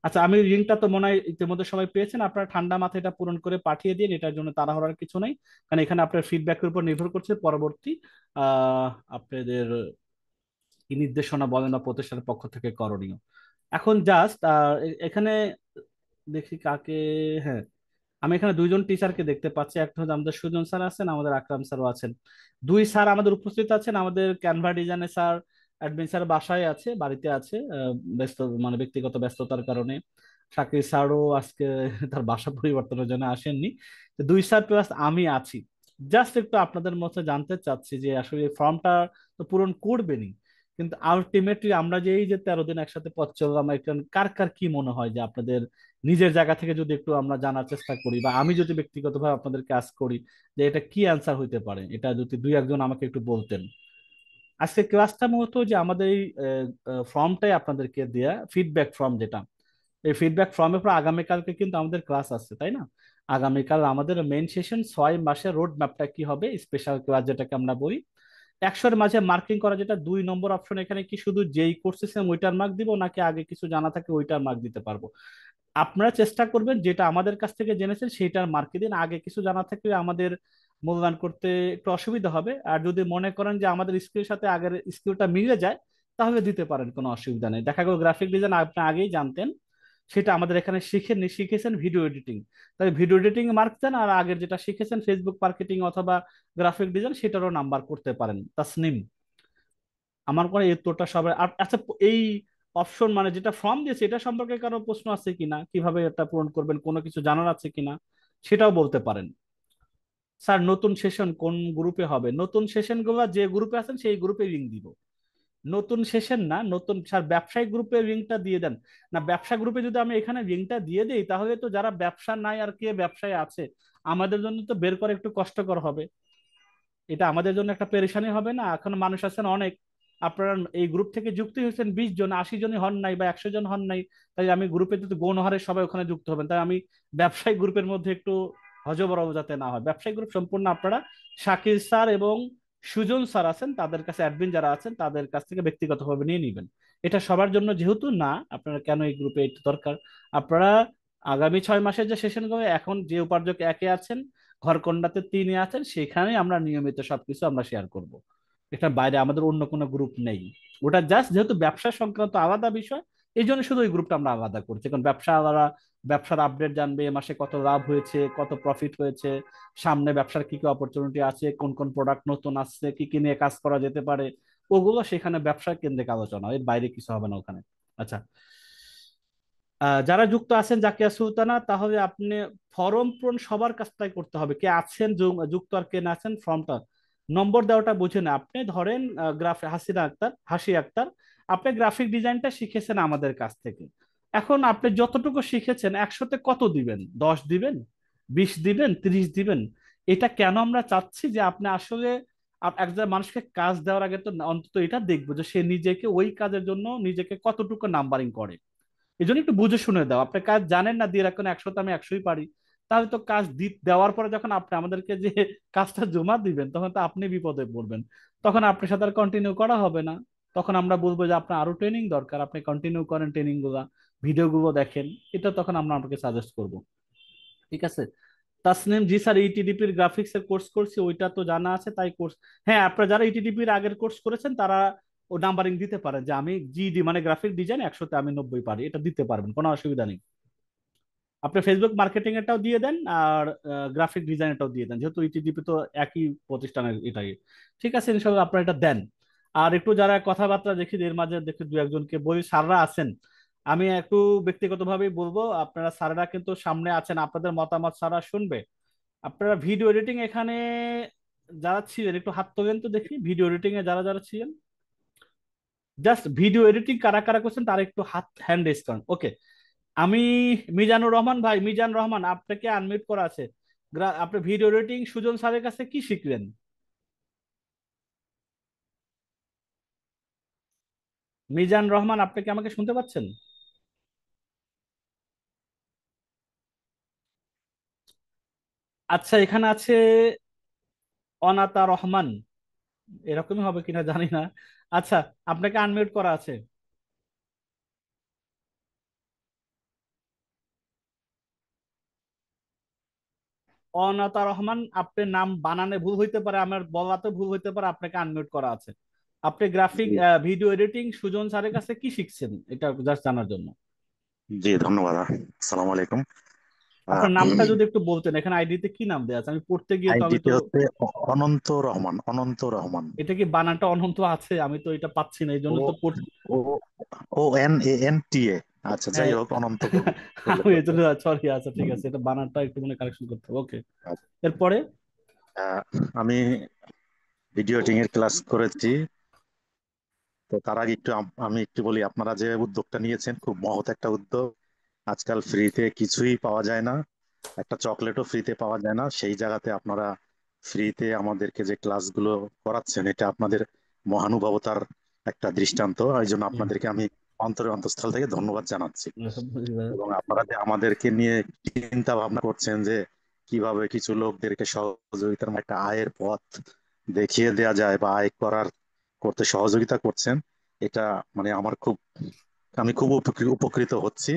আচ্ছা, আমি লিঙ্কটা তো মনে হয় ইতিমধ্যে সবাই পেয়েছেন, আপনারা ঠান্ডা মাথায় এটা পূরণ করে পাঠিয়ে দিন, এটার জন্য তাড়াহুড়ার কিছু নেই, কারণ এখানে আপনার ফিডব্যাকের উপর নির্ভর করছে পরবর্তী আপনাদের কি নির্দেশনা বলেন বা প্রতিষ্ঠানের পক্ষ থেকে করণীয়। এখন জাস্ট এখানে দেখি কাকে, হ্যাঁ আমি এখানে 2 জন টিচারকে দেখতে পাচ্ছি, একটা হচ্ছে আমাদের সুজন স্যার আছেন, আমাদের আকরাম স্যারও আছেন। 2 স্যার আমাদের উপস্থিত আছেন, আমাদের ক্যানভা ডিজাইনের স্যার অ্যাডমিন স্যার বাসায় আছে, বাড়িতে আছে, ব্যস্ত মানে ব্যক্তিগত ব্যস্ততার কারণে। শাকির স্যারও আজকে তার বাসা পরিবর্তনের জন্য আসেননি। তো 2 স্যার প্লাস আমি আছি। জাস্ট একটু আপনাদের মধ্যে জানতে চাচ্ছি যে আসলে ফর্মটা তো পূরণ করবেনই, কিন্তু আলটিমেটলি আমরা যে এই যে 13 দিন একসাথে পথ চললাম, একজন কার কার কি মনে হয় যে আপনাদের নিজের জায়গা থেকে যদি একটু আমরা জানার চেষ্টা করি, বা আমি যদি ব্যক্তিগতভাবে আপনাদেরকে আস্ক করি যে এটা কি অ্যান্সার হইতে পারে, এটা যদি দুই একজন আমাকে একটু বলতেন। আজকে ক্লাসটা মূলত যে আমাদের এই ফর্মটাই আপনাদেরকে দেয়া ফিডব্যাক ফর্ম, যেটা এই ফিডব্যাক ফর্মের পর আগামীকালকে কিন্তু আমাদের ক্লাস আছে, তাই না? আগামীকাল আমাদের মেইন সেশন 6 মাসের রোড ম্যাপটা কি হবে, স্পেশাল ক্লাস যেটাকে আমরা বলি। 100-এর মাঝে মার্কিং করা, যেটা 2 নম্বর অপশন, এখানে কি শুধু যেই কোর্সেস ওইটার মার্ক দিব, নাকি আগে কিছু জানা থাকে ওইটার মার্ক দিতে পারবো? আপনারা চেষ্টা করবেন যেটা আমাদের কাছ থেকে জেনেছেন সেইটার মার্কে দিন, আগে কিছু জানা থাকলে আমাদের মূল্যায়ন করতে একটু অসুবিধা হবে। আর যদি মনে করেন যে আমাদের স্কিলের সাথে আগের স্কিলটা মিলে যায়, তাহলে দিতে পারেন, কোনো অসুবিধা নেই। দেখা গেল গ্রাফিক ডিজাইন আপনি আগেই জানতেন, সেটা আমাদের এখানে শিখেননি, শিখেছেন ভিডিও এডিটিং, তাই ভিডিও এডিটিং মার্ক দেন, আর আগের যেটা শিখেছেন ফেসবুক মার্কেটিং অথবা গ্রাফিক ডিজাইন সেটারও নাম্বার করতে পারেন। তাসনিম, আমার কোনো এই উত্তরটা সবাই আচ্ছা, এই অপশন মানে যেটা ফর্ম দিয়েছে এটা সম্পর্কে কারো প্রশ্ন আছে কিনা, কিভাবে এটা পূরণ করবেন, কোনো কিছু জানার আছে কিনা, সেটাও বলতে পারেন। স্যার নতুন সেশন কোন গ্রুপে হবে? নতুন সেশন গুলো যে গ্রুপে আছেন সেই গ্রুপে লিঙ্ক দিব। নতুন সেশন না, নতুন স্যার ব্যবসায়িক গ্রুপে লিঙ্কটা দিয়ে দেন। না, ব্যবসা গ্রুপে যদি আমি এখানে লিঙ্কটা দিয়ে দিই, তাহলে তো যারা ব্যবসা নাই আর কে ব্যবসায় আছে, আমাদের জন্য তো বের করে একটু কষ্টকর হবে। এটা আমাদের জন্য একটা পেরেশানি হবে না? এখন মানুষ আছেন অনেক, আপনারা এই গ্রুপ থেকে যুক্ত হয়েছেন 20 জন, 80 জনই হন নাই বা 100 জন হন নাই, তাই আমি গ্রুপে যদি গৌণ হারে সবাই ওখানে যুক্ত হবেন, তাই আমি ব্যবসায়িক গ্রুপের মধ্যে একটু হজবরল যাতে না হয়। ব্যবসায়িক গ্রুপ সম্পূর্ণ আপনারা শাকিল স্যার এবং সুজন স্যার আছেন তাদের কাছে, অ্যাডমিন যারা আছেন তাদের কাছ থেকে ব্যক্তিগতভাবে নিয়ে নিবেন। এটা সবার জন্য যেহেতু না, আপনারা কেন এই গ্রুপে এটা দরকার? আপনারা আগামী 6 মাসের যে সেশন হবে, এখন যে উপার্জক 1-এ আছেন, ঘরকন্ডাতে 3-এ আছেন, সেখানেই আমরা নিয়মিত সবকিছু আমরা শেয়ার করব। এটার বাইরে আমাদের অন্য কোনো গ্রুপ নেই। ওটা জাস্ট যেহেতু ব্যবসা সংক্রান্ত আলাদা বিষয়, এই জন্য শুধু ওই গ্রুপটা আমরা আলাদা করছি, কারণ ব্যবসা আলাদা, ব্যবসার আপডেট জানবে, এ মাসে কত লাভ হয়েছে, কত প্রফিট হয়েছে, সামনে ব্যবসার কি কি অপরচুনিটি আছে, কোন কোন প্রোডাক্ট নতুন আসছে, কি কি নিয়ে কাজ করা যেতে পারে, ওগুলো সেখানে ব্যবসা কেন্দ্রিক আলোচনা, এর বাইরে কিছু হবে না ওখানে। আচ্ছা, যারা যুক্ত আছেন জাকিয়া সুলতানা, তাহলে আপনি ফর্ম পূরণ সবার কাছটাই করতে হবে, কে আছেন যুক্ত আর কে না আছেন, ফর্মটা নম্বর দেওয়াটা বুঝে না। আপনি ধরেন হাসি আক্তার, আপনি গ্রাফিক ডিজাইনটা শিখেছেন আমাদের কাছ থেকে। এখন আপনি যতটুকু শিখেছেন 100-তে কত দিবেন? 10 দিবেন, 20 দিবেন, 30 দিবেন? এটা কেন আমরা চাচ্ছি যে আপনি আসলে একজন মানুষকে কাজ দেওয়ার আগে তো অন্তত এটা দেখবো যে সে নিজেকে ওই কাজের জন্য নিজেকে কতটুকু নাম্বারিং করে। এই জন্য একটু বুঝে শুনে দাও। আপনি কাজ জানেন না, দিয়ে রাখেন 100তে আমি 100ই পারি, তাহলে তো কাজ দেওয়ার পরে যখন আপনি আমাদেরকে যে কাজটা জমা দিবেন, তখন তো আপনি বিপদে পড়বেন। তখন আপনার সাথে আর কন্টিনিউ করা হবে না। তখন আমরা বলবো যে আপনার আরো ট্রেনিং দরকার, আপনি কন্টিনিউ করেন ট্রেনিং গুলা, ভিডিও গুলো দেখেন। এটা তখন আমরা আপনাকে সাজেস্ট করব। ঠিক আছে? তাসনিম, জি স্যার, ইটিডিপির গ্রাফিক্স এর কোর্স করছি, ওইটা তো জানা আছে তাই কোর্স। হ্যাঁ, আপনারা যারা ইটিডিপির আগের কোর্স করেছেন তারা ও নাম্বারিং দিতে পারেন যে আমি জিডি মানে গ্রাফিক ডিজাইন 100-তে আমি 90 পারি, এটা দিতে পারবেন, কোনো অসুবিধা নেই। আপনি ফেসবুক মার্কেটিং এরটাও দিয়ে দেন, আর গ্রাফিক ডিজাইনটাও দিয়ে দেন, যেহেতু ইটিডিপি তো একই প্রতিষ্ঠানের এটাই। ঠিক আছে, ইনশাল্লাহ আপনারা এটা দেন। আর একটু যারা কথাবার্তা দেখি এর মাঝে দেখি দু একজনকে বলি, স্যাররা আছেন, আমি একটু ব্যক্তিগতভাবেই বলবো, আপনারা স্যাররা কিন্তু সামনে আছেন, আপনাদের মতামত স্যাররা শুনবে। আপনারা ভিডিও এডিটিং এখানে যারা ছিলেন একটু হাত তোলেন তো দেখি, ভিডিও এডিটিং এ যারা যারা ছিলেন, জাস্ট ভিডিও এডিটিং কারা কারা করছেন তারা একটু হাত হ্যান্ড রেজ করেন। ওকে, আমি মিজানুর রহমান ভাই, মিজান রহমান, আপনাকে আনমিউট করা আছে। আপনি ভিডিও এডিটিং সুজন স্যারের কাছে কি শিখলেন? মিজান রহমান, আপনি কি আমাকে শুনতে পাচ্ছেন? আচ্ছা, এখানে আছে অনাতা রহমান, এরকমই হবে কিনা জানি না। আচ্ছা, আপনাকে আনমিউট করা আছে। অনাতা রহমান, আপনার নাম বানানে ভুল হইতে পারে, আমার বলাতে ভুল হইতে পারে, আপনাকে আনমিউট করা আছে। আপনি গ্রাফিক জি ভিডিও এডিটিং সুজন স্যারের কাছে কি শিখছেন, এটা জাস্ট জানার জন্য। জি ধন্যবাদ। আসসালামু আলাইকুম। আপনার নামটা যদি একটু বলতেন, এখানে আইডিতে কি নাম দেওয়া আছে, আমি পড়তে গিয়ে তো আমি আইডিটি তো, হচ্ছে অনন্ত রহমান, অনন্ত রহমান। এটা কি বানানটা অনন্ত আছে? আমি তো এটা পাচ্ছি না, এই ও জন্য তো ও ONANTA। আচ্ছা, যাই হ্যাঁ, হোক, অনন্ত করলে আমি এই চলবে। জন্য সরি। আচ্ছা ঠিক আছে, এটা বানানটা একটু মানে কারেকশন করতে হবে। ওকে, আচ্ছা, এরপরে আহ, আমি ভিডিও এডিটিং এর ক্লাস করেছি। তো তার আগে একটু আমি একটু বলি, আপনারা যে উদ্যোগটা নিয়েছেন খুব মহৎ একটা উদ্যোগ। আজকাল ফ্রিতে কিছুই পাওয়া যায় না, একটা চকলেটও ফ্রিতে পাওয়া যায় না, সেই জায়গাতে আপনারা ফ্রিতে আমাদেরকে যে ক্লাসগুলো করাচ্ছেন, এটা আপনাদের মহানুভবতার একটা দৃষ্টান্ত। এই জন্য হুম, আপনাদেরকে আমি অন্তরের অন্তঃস্থল থেকে ধন্যবাদ জানাচ্ছি। আলহামদুলিল্লাহ। এবং আপনারা যে আমাদেরকে নিয়ে চিন্তা ভাবনা করছেন যে কিভাবে কিছু লোকদেরকে সহযোগিতার একটা আয়ের পথ দেখিয়ে দেওয়া যায় বা আয় করতে সহযোগিতা করছেন, এটা মানে আমি খুব উপকৃত হচ্ছি।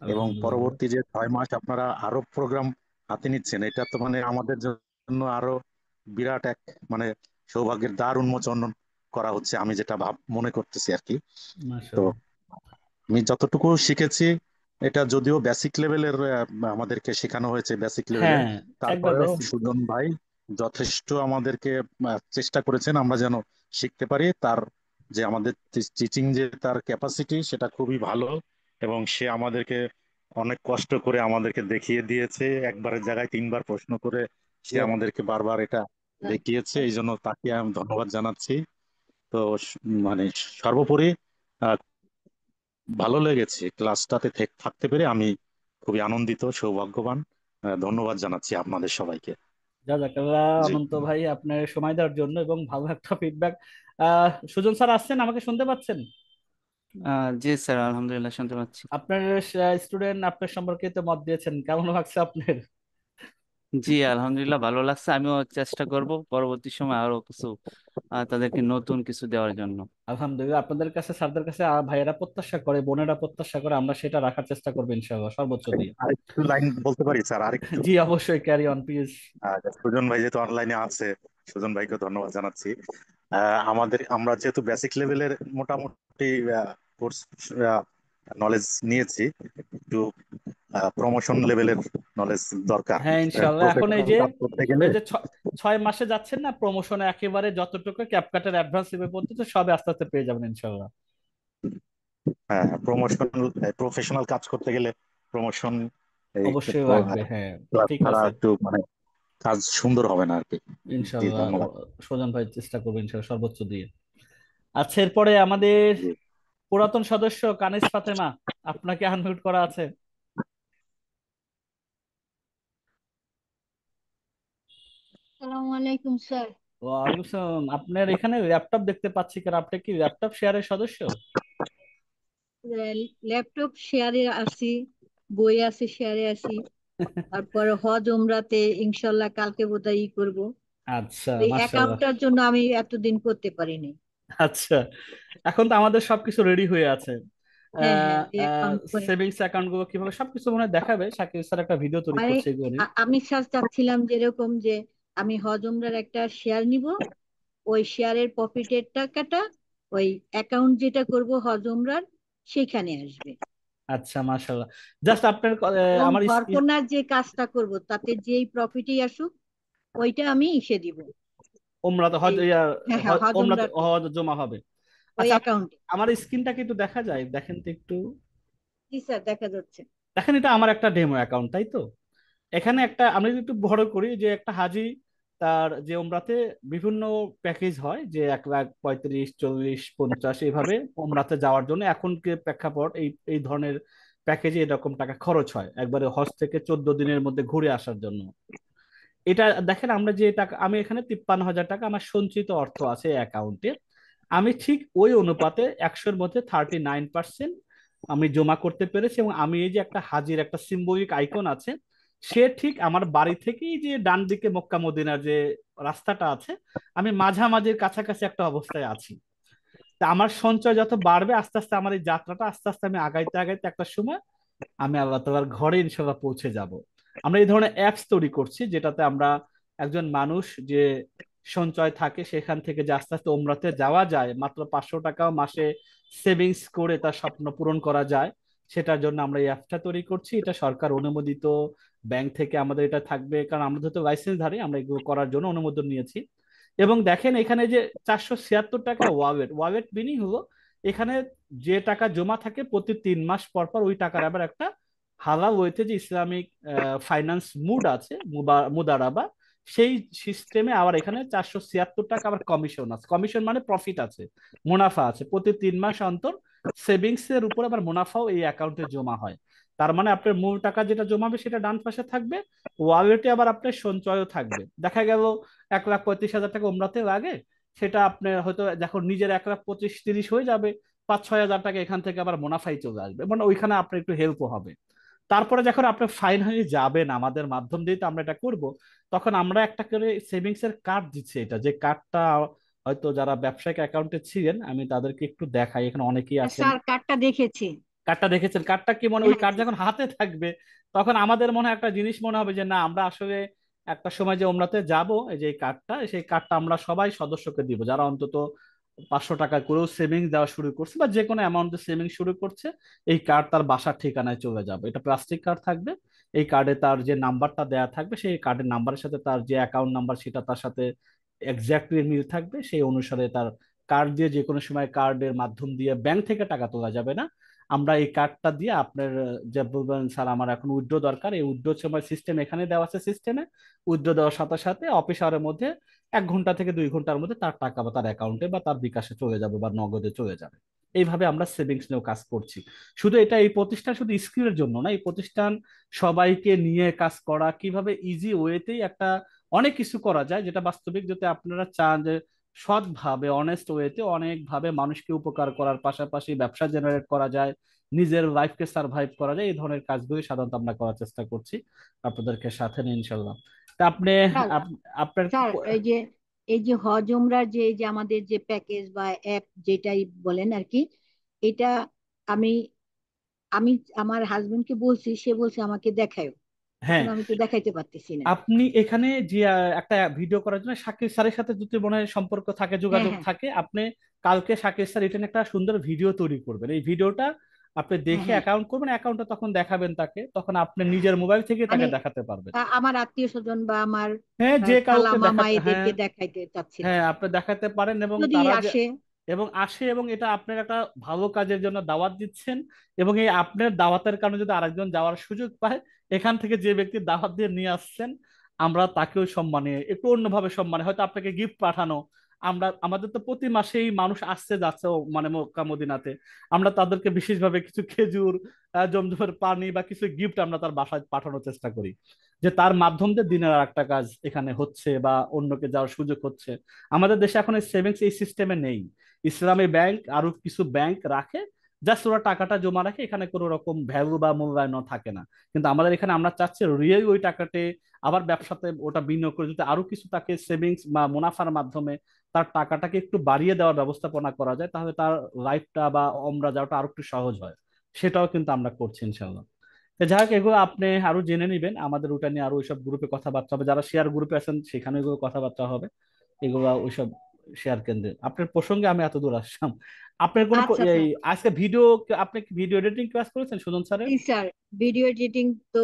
এবং আলহামদুলিল্লাহ। পরবর্তী যে 6 মাস আপনারা আরো প্রোগ্রাম হাতে নিচ্ছেন, এটা তো মানে আমাদের জন্য আরো বিরাট এক মানে সৌভাগ্যের দ্বার উন্মোচন করা হচ্ছে, আমি যেটা মনে করতেছি আর কি। তো মাশাআল্লাহ। আমি যতটুকু শিখেছি, এটা যদিও বেসিক লেভেলের, আমাদেরকে শেখানো হয়েছে বেসিক লেভেলের, হ্যাঁ, একবার তারপরেও বেসিক। সুজন ভাই যথেষ্ট আমাদেরকে চেষ্টা করেছেন আমরা যেন শিখতে পারি। তার যে আমাদের টিচিং যে তার ক্যাপাসিটি, সেটা খুবই ভালো। এবং সে আমাদেরকে অনেক কষ্ট করে আমাদেরকে দেখিয়ে দিয়েছে, একবারের জায়গায় 3বার প্রশ্ন করে সে আমাদেরকে বারবার এটা দেখিয়েছে, এই জন্য তাকে আমি ধন্যবাদ জানাচ্ছি। তো মানে সর্বোপরি আহ, ভালো লেগেছে ক্লাসটাতে থাকতে পেরে, আমি খুবই আনন্দিত, সৌভাগ্যবান। ধন্যবাদ জানাচ্ছি আপনাদের সবাইকে। জাযাকাল্লাহ জি। অনন্ত ভাই, আপনার সময় দেওয়ার জন্য এবং ভালো একটা ফিডব্যাক। সুজন স্যার আসছেন, আমাকে শুনতে পাচ্ছেন? জি স্যার, আলহামদুলিল্লাহ শুনতে পাচ্ছি। আপনার স্টুডেন্ট আপনার সম্পর্কে তো মত দিয়েছেন, কেমন লাগছে আপনার? জি আলহামদুলিল্লাহ ভালো লাগছে। আমিও চেষ্টা করব পরবর্তী সময় আরো কিছু তাদেরকে নতুন কিছু দেওয়ার জন্য। আলহামদুলিল্লাহ, আপনাদের কাছে, স্যারদের কাছে ভাইয়েরা প্রত্যাশা করে, বোনেরা প্রত্যাশা করে, আমরা সেটা রাখার চেষ্টা করবো ইনশাআল্লাহ সর্বোচ্চ দিয়ে। আরেকটু লাইন বলতে পারি স্যার, আরেকটু? জি অবশ্যই, ক্যারি অন প্লিজ। সুজন ভাই যেহেতু অনলাইনে আছে, সুজন ভাইকে ধন্যবাদ জানাচ্ছি। আমরা যেহেতু বেসিক লেভেলের মোটামুটি কোর্স নলেজ নিয়েছি, একটু প্রমোশন লেভেলের নলেজ দরকার। হ্যাঁ ইনশাআল্লাহ, এখন এই প্রফেশনাল যে কাজ করতে গেলে এই যে 6 মাসে যাচ্ছেন না প্রমোশনে, একেবারে যতটুকু ক্যাপকাটের অ্যাডভান্স লেভেল পর্যন্ত সবে আস্তে আস্তে পেয়ে যাবেন ইনশাআল্লাহ। হ্যাঁ, প্রফেশনাল কাজ করতে গেলে প্রমোশন এই অবশ্যই লাগবে, হ্যাঁ। ক্লাস ঠিক ছাড়া আছে, একটু মানে কাজ সুন্দর হবে না আর কি। জি, ইনশাআল্লাহ। ধন্যবাদ। সুজন ভাই চেষ্টা করবেন ইনশাআল্লাহ সর্বোচ্চ দিয়ে। আচ্ছা, এরপরে আমাদের জি। পুরাতন সদস্য কানিজ ফাতেমা, আপনাকে আনমিউট করা আছে। আসসালামু আলাইকুম স্যার। ওয়ালাইকুম আসসালাম। আপনার এখানে ল্যাপটপ দেখতে পাচ্ছি, কারণ আপনি কি ল্যাপটপ শেয়ারের সদস্য? ল্যাপটপ শেয়ারে আছি, বই আছে শেয়ারে আছি। তারপর হজ ওমরাতে ইনশাল্লাহ কালকে বোধহয় করব। আচ্ছা, এই মাশাআল্লাহ। অ্যাকাউন্টটার জন্য আমি এতদিন করতে পারিনি। আচ্ছা, এখন তো আমাদের সবকিছু রেডি হয়ে আছে। হ্যাঁ হ্যাঁ, এই অ্যাকাউন্ট করে। সেভিংস অ্যাকাউন্ট গুলো কিভাবে সবকিছু মনে হয় দেখাবে, শাকিল স্যার একটা ভিডিও তৈরি মানে করছে এগুলো নিয়ে। আমি স্যার চাচ্ছিলাম যেরকম যে আমি হজ ওমরার একটা শেয়ার নিব, ওই শেয়ারের প্রফিটের টাকাটা ওই অ্যাকাউন্ট যেটা করব হজ ওমরার সেখানে আসবে। আচ্ছা, মাশাআল্লাহ। জাস্ট আপনার এবং আমার ঘরকন্নার যে কাজটা করব তাতে যেই প্রফিটই আসুক ওইটা আমি ইসে দিব। ওমরাতে হজ এই হ্যাঁ হ্যাঁ, হজ ওমরাতে ওমরার হজ জমা হবে। ওই আচ্ছা, অ্যাকাউন্টে। আমার স্ক্রিনটা কি একটু দেখা যায়? দেখেন তো একটু। জি স্যার, দেখা যাচ্ছে। দেখেন, এটা আমার একটা ডেমো অ্যাকাউন্ট, তাই তো? এখানে একটা আমরা যদি একটু বড় করি, যে একটা হাজি তার যে ওমরাতে বিভিন্ন প্যাকেজ হয়, যে 1,35,40,50 এইভাবে ওমরাতে যাওয়ার জন্য এখন কি প্রেক্ষাপট, এই এই ধরনের প্যাকেজে এরকম টাকা খরচ হয় একবারে হজ থেকে 14 দিনের মধ্যে ঘুরে আসার জন্য। এটা দেখেন, আমরা যে টাকা, আমি এখানে 53,000 টাকা আমার সঞ্চিত অর্থ আছে অ্যাকাউন্টে। আমি ঠিক ওই অনুপাতে 100-র মধ্যে 39% আমি জমা করতে পেরেছি। এবং আমি এই যে একটা হাজির একটা সিম্বলিক আইকন আছে, সে ঠিক আমার বাড়ি থেকেই যে ডান দিকে মক্কা মদিনার যে রাস্তাটা আছে, আমি মাঝামাঝির কাছাকাছি একটা অবস্থায় আছি। তা আমার সঞ্চয় যত বাড়বে আস্তে আস্তে, আমার এই যাত্রাটা আস্তে আস্তে আমি আগাইতে আগাইতে একটা সময় আমি আল্লাহ তাআলার ঘরে ইনশাল্লাহ পৌঁছে যাব। আমরা এই ধরনের অ্যাপস তৈরি করছি, যেটাতে আমরা একজন মানুষ যে সঞ্চয় থাকে সেখান থেকে যে আস্তে আস্তে ওমরাতে যাওয়া যায়, মাত্র 500 টাকাও মাসে সেভিংস করে তার স্বপ্ন পূরণ করা যায়। সেটার জন্য আমরা এই অ্যাপটা তৈরি করছি। এটা সরকার অনুমোদিত, ব্যাংক থেকে আমাদের এটা থাকবে, কারণ আমরা যেহেতু লাইসেন্সধারী, আমরা এগুলো করার জন্য অনুমোদন নিয়েছি। এবং দেখেন এখানে যে 476 টাকা ওয়ালেট, ওয়ালেট মিনিং হলো এখানে যে টাকা জমা থাকে প্রতি 3 মাস পর পর ওই টাকার আবার একটা হালাল ওয়েতে যে ইসলামিক ফাইন্যান্স মুড আছে, মুদারাবা, সেই সিস্টেমে আবার এখানে 476 টাকা আবার কমিশন আছে। কমিশন মানে প্রফিট আছে, মুনাফা আছে, প্রতি 3 মাস অন্তর সেভিংস এর উপর আবার মুনাফাও এই অ্যাকাউন্টে জমা হয়। তার মানে আপনার মূল টাকা যেটা জমাবে সেটা ডান পাশে থাকবে, ওয়ালেটে আবার আপনার সঞ্চয়ও থাকবে। দেখা গেল 1,35,000 টাকা ওমরাতে লাগে, সেটা আপনার হয়তো যখন নিজের 1,25,30 হয়ে যাবে, 5-6 হাজার টাকা এখান থেকে আবার মুনাফাই চলে আসবে, মানে ওইখানে আপনার একটু হেল্পও হবে। তারপরে যখন আপনি ফাইনালি যাবেন আমাদের মাধ্যম দিয়ে, তো আমরা এটা করব, তখন আমরা একটা করে সেভিংস এর কার্ড দিচ্ছি। এটা যে কার্ডটা হয়তো যারা ব্যবসায়িক অ্যাকাউন্টে ছিলেন, আমি তাদেরকে একটু দেখাই, এখানে অনেকেই আছেন। স্যার কার্ডটা দেখেছি। কার্ডটা দেখেছেন? কার্ডটা কি মনে, ওই হ্যাঁ কার্ড যখন হাতে থাকবে তখন আমাদের মনে হয় একটা জিনিস মনে হবে যে না, আমরা আসলে একটা সময় যে ওমরাতে যাব, এই যে এই কার্ডটা, সেই কার্ডটা আমরা সবাই সদস্যকে দিব যারা অন্তত 500 টাকা করেও সেভিংস দেওয়া শুরু করছে বা যে কোনো অ্যামাউন্টে সেভিংস শুরু করছে। এই কার্ড তার বাসার ঠিকানায় চলে যাবে। এটা প্লাস্টিক কার্ড থাকবে। এই কার্ডে তার যে নাম্বারটা দেয়া থাকবে, সেই কার্ডের নাম্বারের সাথে তার যে অ্যাকাউন্ট নাম্বার সেটা তার সাথে এক্স্যাক্টলি মিল থাকবে। সেই অনুসারে তার কার্ড দিয়ে যে কোনো সময় কার্ডের মাধ্যম দিয়ে ব্যাংক থেকে টাকা তোলা যাবে না। আমরা এই কার্ডটা দিয়ে আপনার যে বলবেন স্যার আমার এখন উইথড্র দরকার, এই উইথড্র সময় সিস্টেম এখানে দেওয়া আছে। সিস্টেমে উইথড্র দেওয়ার সাথে সাথে অফিস আওয়ারের মধ্যে 1 ঘন্টা থেকে 2 ঘন্টার মধ্যে তার টাকা বা তার অ্যাকাউন্টে বা তার বিকাশে চলে যাবে বা নগদে চলে যাবে। এইভাবে আমরা সেভিংস নিয়েও কাজ করছি। শুধু এটা, এই প্রতিষ্ঠান শুধু স্কিলের জন্য না, এই প্রতিষ্ঠান সবাইকে নিয়ে কাজ করা, কিভাবে ইজি ওয়েতেই একটা অনেক কিছু করা যায়, যেটা বাস্তবিক যদি আপনারা চান যে সৎভাবে অনেস্ট ওয়েতে অনেকভাবে মানুষকে উপকার করার পাশাপাশি ব্যবসা জেনারেট করা যায়, নিজের লাইফকে সার্ভাইভ করা যায়, এই ধরনের কাজগুলি সাধারণত আমরা করার চেষ্টা করছি আপনাদেরকে সাথে নিয়ে, ইনশাল্লাহ। তা আপনি স্যার, আপনার স্যার এই যে হজ উমরার যে এই যে আমাদের যে প্যাকেজ বা অ্যাপ যেটাই বলেন আর কি, এটা আমি আমি আমার হাজবেন্ডকে বলছি, সে বলছে আমাকে দেখায়ও। হ্যাঁ, এখন আমি তো দেখাইতে পারতেছি না। আপনি এখানে যে একটা ভিডিও করার জন্য শাকির স্যারের সাথে যদি মনে হয় সম্পর্ক থাকে, হ্যাঁ যোগাযোগ হ্যাঁ থাকে, আপনি কালকে শাকির স্যার এটা নিয়ে একটা সুন্দর ভিডিও তৈরি করবেন। এই ভিডিওটা আপনি হ্যাঁ দেখে হ্যাঁ অ্যাকাউন্ট করবেন, অ্যাকাউন্টটা তখন দেখাবেন তাকে, তখন আপনি নিজের মোবাইল থেকে মানে তাকে দেখাতে পারবেন। আমার আত্মীয় স্বজন বা আমার হ্যাঁ, যে খালা কাউকে মামা দেখাতে, হ্যাঁ, এদেরকে দেখাইতে চাচ্ছিলাম, হ্যাঁ আপনি দেখাতে পারেন। এবং যদি তারা যে আসে। এবং আসে, এবং এটা আপনার একটা ভালো কাজের জন্য দাওয়াত দিচ্ছেন, এবং এই আপনার দাওয়াতের কারণে যদি আরেকজন যাওয়ার সুযোগ পায়, এখান থেকে যে ব্যক্তি দাওয়াত দিয়ে নিয়ে আসছেন, আমরা তাকেও সম্মানে, একটু অন্যভাবে সম্মানে, হয়তো আপনাকে গিফট পাঠানো। আমরা, আমাদের তো প্রতি মাসেই মানুষ আসছে যাচ্ছে মানে মক্কা মদিনাতে, আমরা তাদেরকে বিশেষভাবে কিছু খেজুর, জমজমের পানি বা কিছু গিফট আমরা তার বাসায় পাঠানোর চেষ্টা করি, যে তার মাধ্যম দিয়ে দিনের আর একটা কাজ এখানে হচ্ছে বা অন্যকে যাওয়ার সুযোগ হচ্ছে। আমাদের দেশে এখন সেভিংস এই সিস্টেমে নেই। ইসলামী ব্যাংক আরো কিছু ব্যাংক রাখে, জাস্ট ওরা টাকাটা জমা রাখে, এখানে কোনো রকম ভ্যালু বা মূল্যায়ন থাকে না। কিন্তু আমাদের এখানে আমরা চাচ্ছি রিয়েল ওই টাকাতে আবার ব্যবসাতে ওটা বিনিয়োগ করে যদি আরো কিছু তাকে সেভিংস বা মুনাফার মাধ্যমে তার টাকাটাকে একটু বাড়িয়ে দেওয়ার ব্যবস্থাপনা করা যায়, তাহলে তার লাইফটা বা ওমরা যাওয়াটা আরো একটু সহজ হয়। সেটাও কিন্তু আমরা করছি ইনশাল্লাহ। তো যাই হোক, এগুলো আপনি আরো জেনে নিবেন, আমাদের ওটা নিয়ে আরো ওইসব গ্রুপে কথাবার্তা হবে, যারা শেয়ার গ্রুপে আছেন সেখানে এগুলো কথাবার্তা হবে। এগুলো ওইসব শেয়ার কেন্দ্রে। আপনার প্রসঙ্গে আমি এত দূর আসলাম। আপনার কোনো আচ্ছা এই স্যার। আজকে ভিডিও, আপনি কি ভিডিও এডিটিং ক্লাস করেছেন সুজন স্যারের? জি স্যার, ভিডিও এডিটিং তো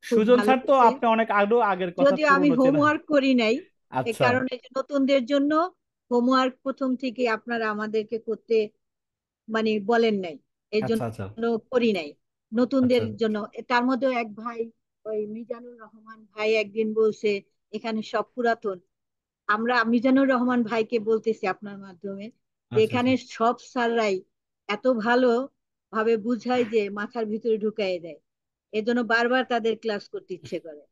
খুব সুজন ভালো স্যার তো হয়েছে। আপনি অনেক আগের কথা, যদিও আমি পুরনো চেনা। হোমওয়ার্ক করি নাই, এই আচ্ছা, কারণে যে নতুনদের জন্য হোমওয়ার্ক প্রথম থেকে আপনারা আমাদেরকে করতে মানে বলেন নাই, এর আচ্ছা, আচ্ছা, জন্য করি নাই নতুনদের আচ্ছা, জন্য। তার মধ্যেও এক ভাই, ওই মিজানুর রহমান ভাই একদিন বলছে এখানে সব পুরাতন। আমরা মিজানুর রহমান ভাইকে বলতেছি আপনার মাধ্যমে যে আচ্ছা, এখানে আচ্ছা। সব স্যাররাই এত ভালো ভাবে বুঝায় যে মাথার ভিতরে ঢুকাই দেয়, এজন্য বারবার তাদের ক্লাস করতে ইচ্ছে করে।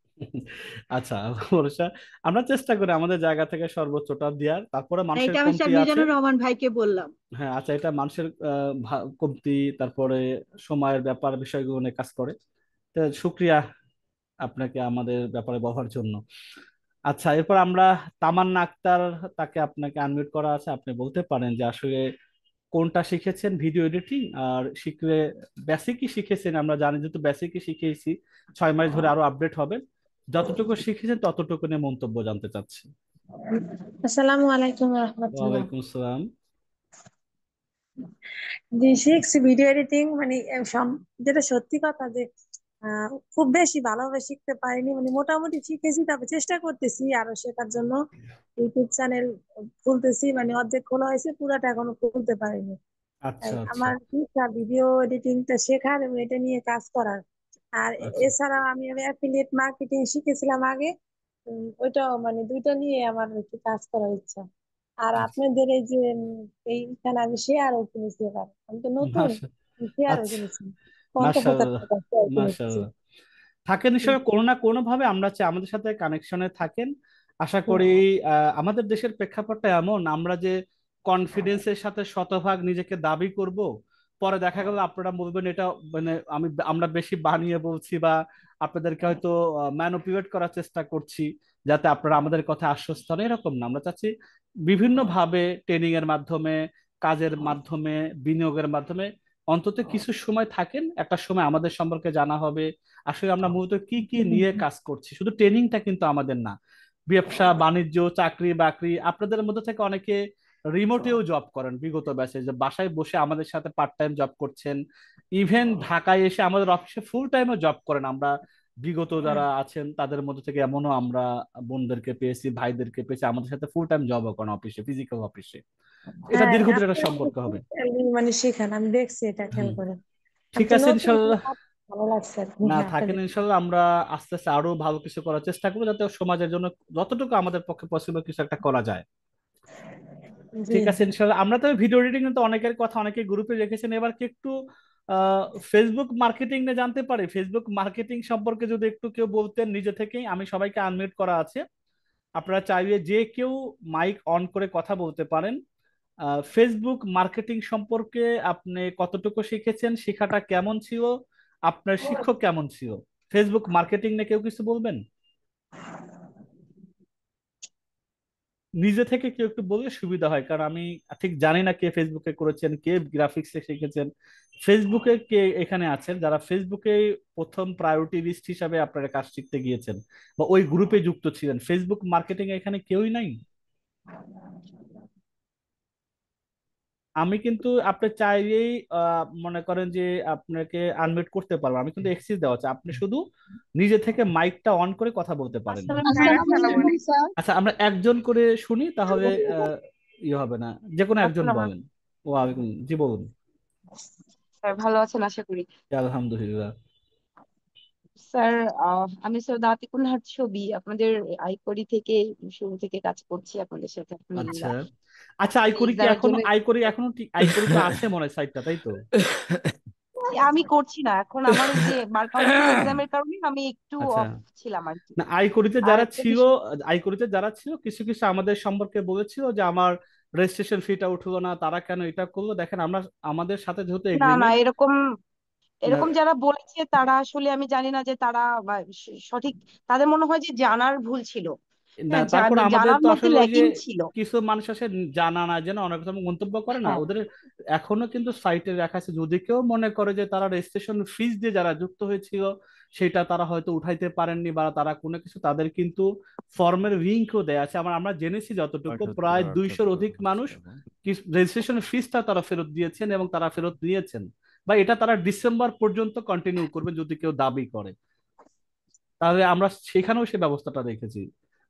আচ্ছা, অবশ্য আমরা চেষ্টা করি আমাদের জায়গা থেকে সর্বোচ্চটা দেওয়ার, তারপরে মানে মানুষের এটা আমি স্যার কমতি আছে। মিজানুর রহমান ভাইকে বললাম। হ্যাঁ, আচ্ছা, এটা মানুষের কমতি, তারপরে সময়ের ব্যাপার, বিষয়গুলো নিয়ে কাজ করে। তো শুক্রিয়া আপনাকে আমাদের ব্যাপারে বলার জন্য। আচ্ছা, এরপর আমরা তামান্না আক্তার, তাকে আপনাকে আনমিউট করা আছে, আপনি বলতে পারেন যে আসলে কোনটা শিখেছেন ভিডিও এডিটিং, আর শিখলে বেসিকই শিখেছেন, আমরা জানি যেহেতু বেসিকই শিখেছি, 6 মাস ধরে আরো আপডেট হবেন, যতটুকু শিখেছেন ততটুকু নিয়ে মন্তব্য জানতে চাচ্ছি। আসসালামু আলাইকুম রহমতুল্লাহ। ওয়ালাইকুম আসসালাম। জি, শিখছি ভিডিও এডিটিং, মানে যেটা সত্যি কথা যে খুব বেশি ভালোভাবে শিখতে পারিনি, মানে মোটামুটি শিখেছি, তবে চেষ্টা করতেছি আরো শেখার জন্য। ইউটিউব চ্যানেল খুলতেছি, মানে অর্ধেক খোলা হয়েছে, পুরাটা এখনো খুলতে পারিনি। আচ্ছা, তাই আচ্ছা, আমার ইচ্ছা ভিডিও এডিটিংটা শেখার এবং এটা নিয়ে কাজ করার। আর আচ্ছা, এছাড়াও আমি অ্যাফিলিয়েট মার্কেটিং শিখেছিলাম আগে, ওইটাও মানে দুইটা নিয়ে আমার একটু কাজ করার ইচ্ছা। আর আচ্ছা, আপনাদের এই যে এইখানে আমি শেয়ারও কিনেছি এবার, আমি তো নতুন, মাশা শেয়ারও আচ্ছা, কিনেছি 50,000 মাশাআল্লাহ, টাকা শেয়ার কিনেছি। মাশাআল্লাহ। থাকেন নিশ্চয় কোনো না কোনো ভাবে, আমরা চাই আমাদের সাথে কানেকশনে থাকেন। আশা হুম, করি আমাদের দেশের প্রেক্ষাপটটা এমন, আমরা যে কনফিডেন্সের সাথে শতভাগ নিজেকে দাবি করব, পরে দেখা গেল আপনারা বলবেন এটা মানে আমরা বেশি বানিয়ে বলছি, বা আপনাদেরকে হয়তো ম্যানিপুলেট করার চেষ্টা করছি যাতে আপনারা আমাদের কথা আশ্বস্ত হন। এরকম না, আমরা চাচ্ছি বিভিন্ন ভাবে ট্রেনিং এর মাধ্যমে, কাজের মাধ্যমে, বিনিয়োগের মাধ্যমে অন্তত কিছু সময় থাকেন, একটা সময় আমাদের সম্পর্কে জানা হবে আসলে আমরা মূলত কি কি নিয়ে কাজ করছি। শুধু ট্রেনিংটা কিন্তু আমাদের না, ব্যবসা বাণিজ্য, চাকরি বাকরি, আপনাদের মধ্যে থেকে অনেকে রিমোটেও জব করেন বিগত ব্যাচে, যে বাসায় বসে আমাদের সাথে পার্ট টাইম জব করছেন, ইভেন ঢাকায় এসে আমাদের অফিসে ফুল টাইমও জব করেন। আমরা বিগত যারা আছেন তাদের মধ্যে থেকে এমনও আমরা বোনদেরকে পেয়েছি, ভাইদেরকে পেয়েছি আমাদের সাথে ফুল টাইম জবও করেন অফিসে, ফিজিক্যাল অফিসে। এটা হ্যাঁ দীর্ঘদিনের একটা আপনার সম্পর্ক হবে। মানে শেখান, আমি দেখছি এটা খেয়াল হুম, করে। আমি ঠিক তো আছে নতুন, ইনশাল্লাহ। ভালো লাগছে আর কি। না হ্যাঁ থাকেন আপনাদের। ইনশাল্লাহ, আমরা আস্তে আস্তে আরো ভালো কিছু করার চেষ্টা করবো যাতে সমাজের জন্য যতটুকু আমাদের পক্ষে পসিবল কিছু একটা করা যায়। জি। ঠিক আছে ইনশাল্লাহ। আমরা তো ভিডিও এডিটিং তো অনেকের কথা অনেকে গ্রুপে রেখেছেন, এবার কি একটু ফেসবুক মার্কেটিং নিয়ে জানতে পারি? ফেসবুক মার্কেটিং সম্পর্কে যদি একটু কেউ বলতেন নিজে থেকেই। আমি সবাইকে আনমিউট করা আছে, আপনারা চাইলে যে কেউ মাইক অন করে কথা বলতে পারেন। ফেসবুক মার্কেটিং সম্পর্কে আপনি কতটুকু শিখেছেন, শেখাটা কেমন ছিল, আপনার শিক্ষক কেমন ছিল? ফেসবুক মার্কেটিং নিয়ে কেউ কিছু বলবেন? নিজে থেকে কেউ একটু বললে সুবিধা হয়, কারণ আমি ঠিক জানি না কে ফেসবুকে করেছেন, কে গ্রাফিক্সে শিখেছেন। ফেসবুকে কে এখানে আছেন যারা ফেসবুকে প্রথম প্রায়োরিটি লিস্ট হিসাবে আপনারা কাজ শিখতে গিয়েছেন বা ওই গ্রুপে যুক্ত ছিলেন? ফেসবুক মার্কেটিং এখানে কেউই নাই? আমি কিন্তু আপনি চাইলেই মনে করেন যে আপনাকে আনমিউট করতে পারবো, আমি কিন্তু এক্সিস দেওয়া আছে, আপনি শুধু নিজে থেকে মাইকটা অন করে কথা বলতে পারেন। আসসালামু আলাইকুম স্যার। আচ্ছা, আমরা একজন করে শুনি তাহলে ইয়ে হবে না, যে কোনো একজন আসসালামু বলেন। ওয়ালাইকুম, জি বলুন। স্যার, ভালো আছেন আশা করি। আলহামদুলিল্লাহ। স্যার, আমি সৈয়দা আতিকুল হাট ছবি, আপনাদের আইকরি থেকে শুরু থেকে কাজ করছি আপনাদের সাথে আচ্ছা, আলহামদুলিল্লাহ। আচ্ছা, এই এক্সামের জন্য আইকরি এখনো ঠিক আইকরি তো আছে মনে হয় সাইটটা, তাই তো? আমি করছি না এখন, আমার ওই যে বার কাউন্সিল এক্সামের কারণে আমি একটু আচ্ছা, অফ ছিলাম আর কি। না আইকরিতে আর যারা একটা ছিল, বিষয়, কিছু কিছু আমাদের সম্পর্কে বলেছিল যে আমার রেজিস্ট্রেশন ফিটা উঠলো না, তারা কেন এটা করলো। দেখেন আমরা আমাদের সাথে যেহেতু না না, এগ্রিমেন্ট, এরকম এরকম যারা বলেছে তারা আসলে আমি জানি না যে তারা সঠিক, তাদের মনে হয় যে জানার ভুল ছিল। না হ্যাঁ, তারপর আমাদের জানার তো মধ্যে আসলে ওই যে ল্যাকিং ছিল। কিছু মানুষ আছে জানা না জেনে অনেক রকম মন্তব্য করে না হ্যাঁ ওদের। এখনো কিন্তু সাইটে রাখা আছে, যদি কেউ মনে করে যে তারা রেজিস্ট্রেশন ফিস দিয়ে যারা যুক্ত হয়েছিল সেটা তারা হয়তো উঠাইতে পারেননি বা তারা কোনো কিছু, তাদের কিন্তু ফর্মের লিঙ্কও দেয়া আছে। আমরা জেনেছি যতটুকু প্রায় 200-র অধিক মানুষ রেজিস্ট্রেশন ফিসটা তারা ফেরত দিয়েছেন এবং তারা ফেরত নিয়েছেন, বা এটা তারা ডিসেম্বর পর্যন্ত কন্টিনিউ করবে যদি কেউ দাবি করে। তাহলে আমরা সেখানেও সে ব্যবস্থাটা রেখেছি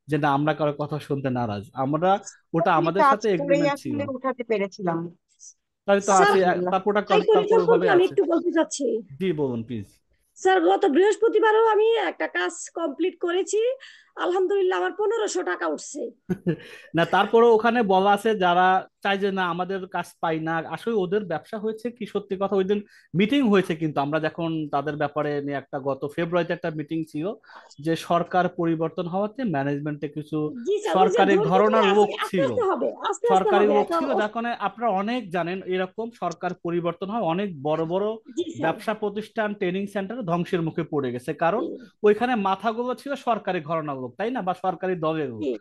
যে না, আমরা কারো কথা শুনতে নারাজ, আমরা ওটা আমি আমাদের কাজ সাথে করেই এগ্রিমেন্ট ছিল। আসলে উঠাতে পেরেছিলাম তাই তো স্যার, আছে, আলহামদুলিল্লাহ। তারপর ওটা আইকরি তারপর সম্পর্কে ওইভাবে আমি আছে। একটু বলতে চাচ্ছি। জি বলুন প্লিজ। স্যার, গত বৃহস্পতিবারও আমি একটা কাজ কমপ্লিট করেছি, আলহামদুলিল্লাহ আমার 1500 টাকা উঠছে। না তারপরে ওখানে বলা আছে যারা চাই যে না আমাদের কাজ পাই না, আসলে ওদের ব্যবসা হয়েছে কি সত্যি কথা। ওই দিন মিটিং হয়েছে কিন্তু আমরা যখন তাদের ব্যাপারে নিয়ে একটা গত ফেব্রুয়ারিতে একটা মিটিং ছিল, যে সরকার পরিবর্তন হওয়াতে ম্যানেজমেন্টে কিছু জি স্যার, ওই যে সরকারি ধৈর্য ধরে ঘরানার আছি, লোক আস্তে ছিল, আস্তে হবে, আস্তে আস্তে সরকারি হবে লোক এটা। ছিল, যার কারণে আপনারা অনেক জানেন এরকম সরকার পরিবর্তন হয় অনেক বড় বড় জি স্যার। ব্যবসা প্রতিষ্ঠান, ট্রেনিং সেন্টার ধ্বংসের মুখে পড়ে গেছে, কারণ জি ওইখানে মাথাগুলো ছিল সরকারি ঘরানার লোক, তাই না, বা সরকারি দলের লোক। জি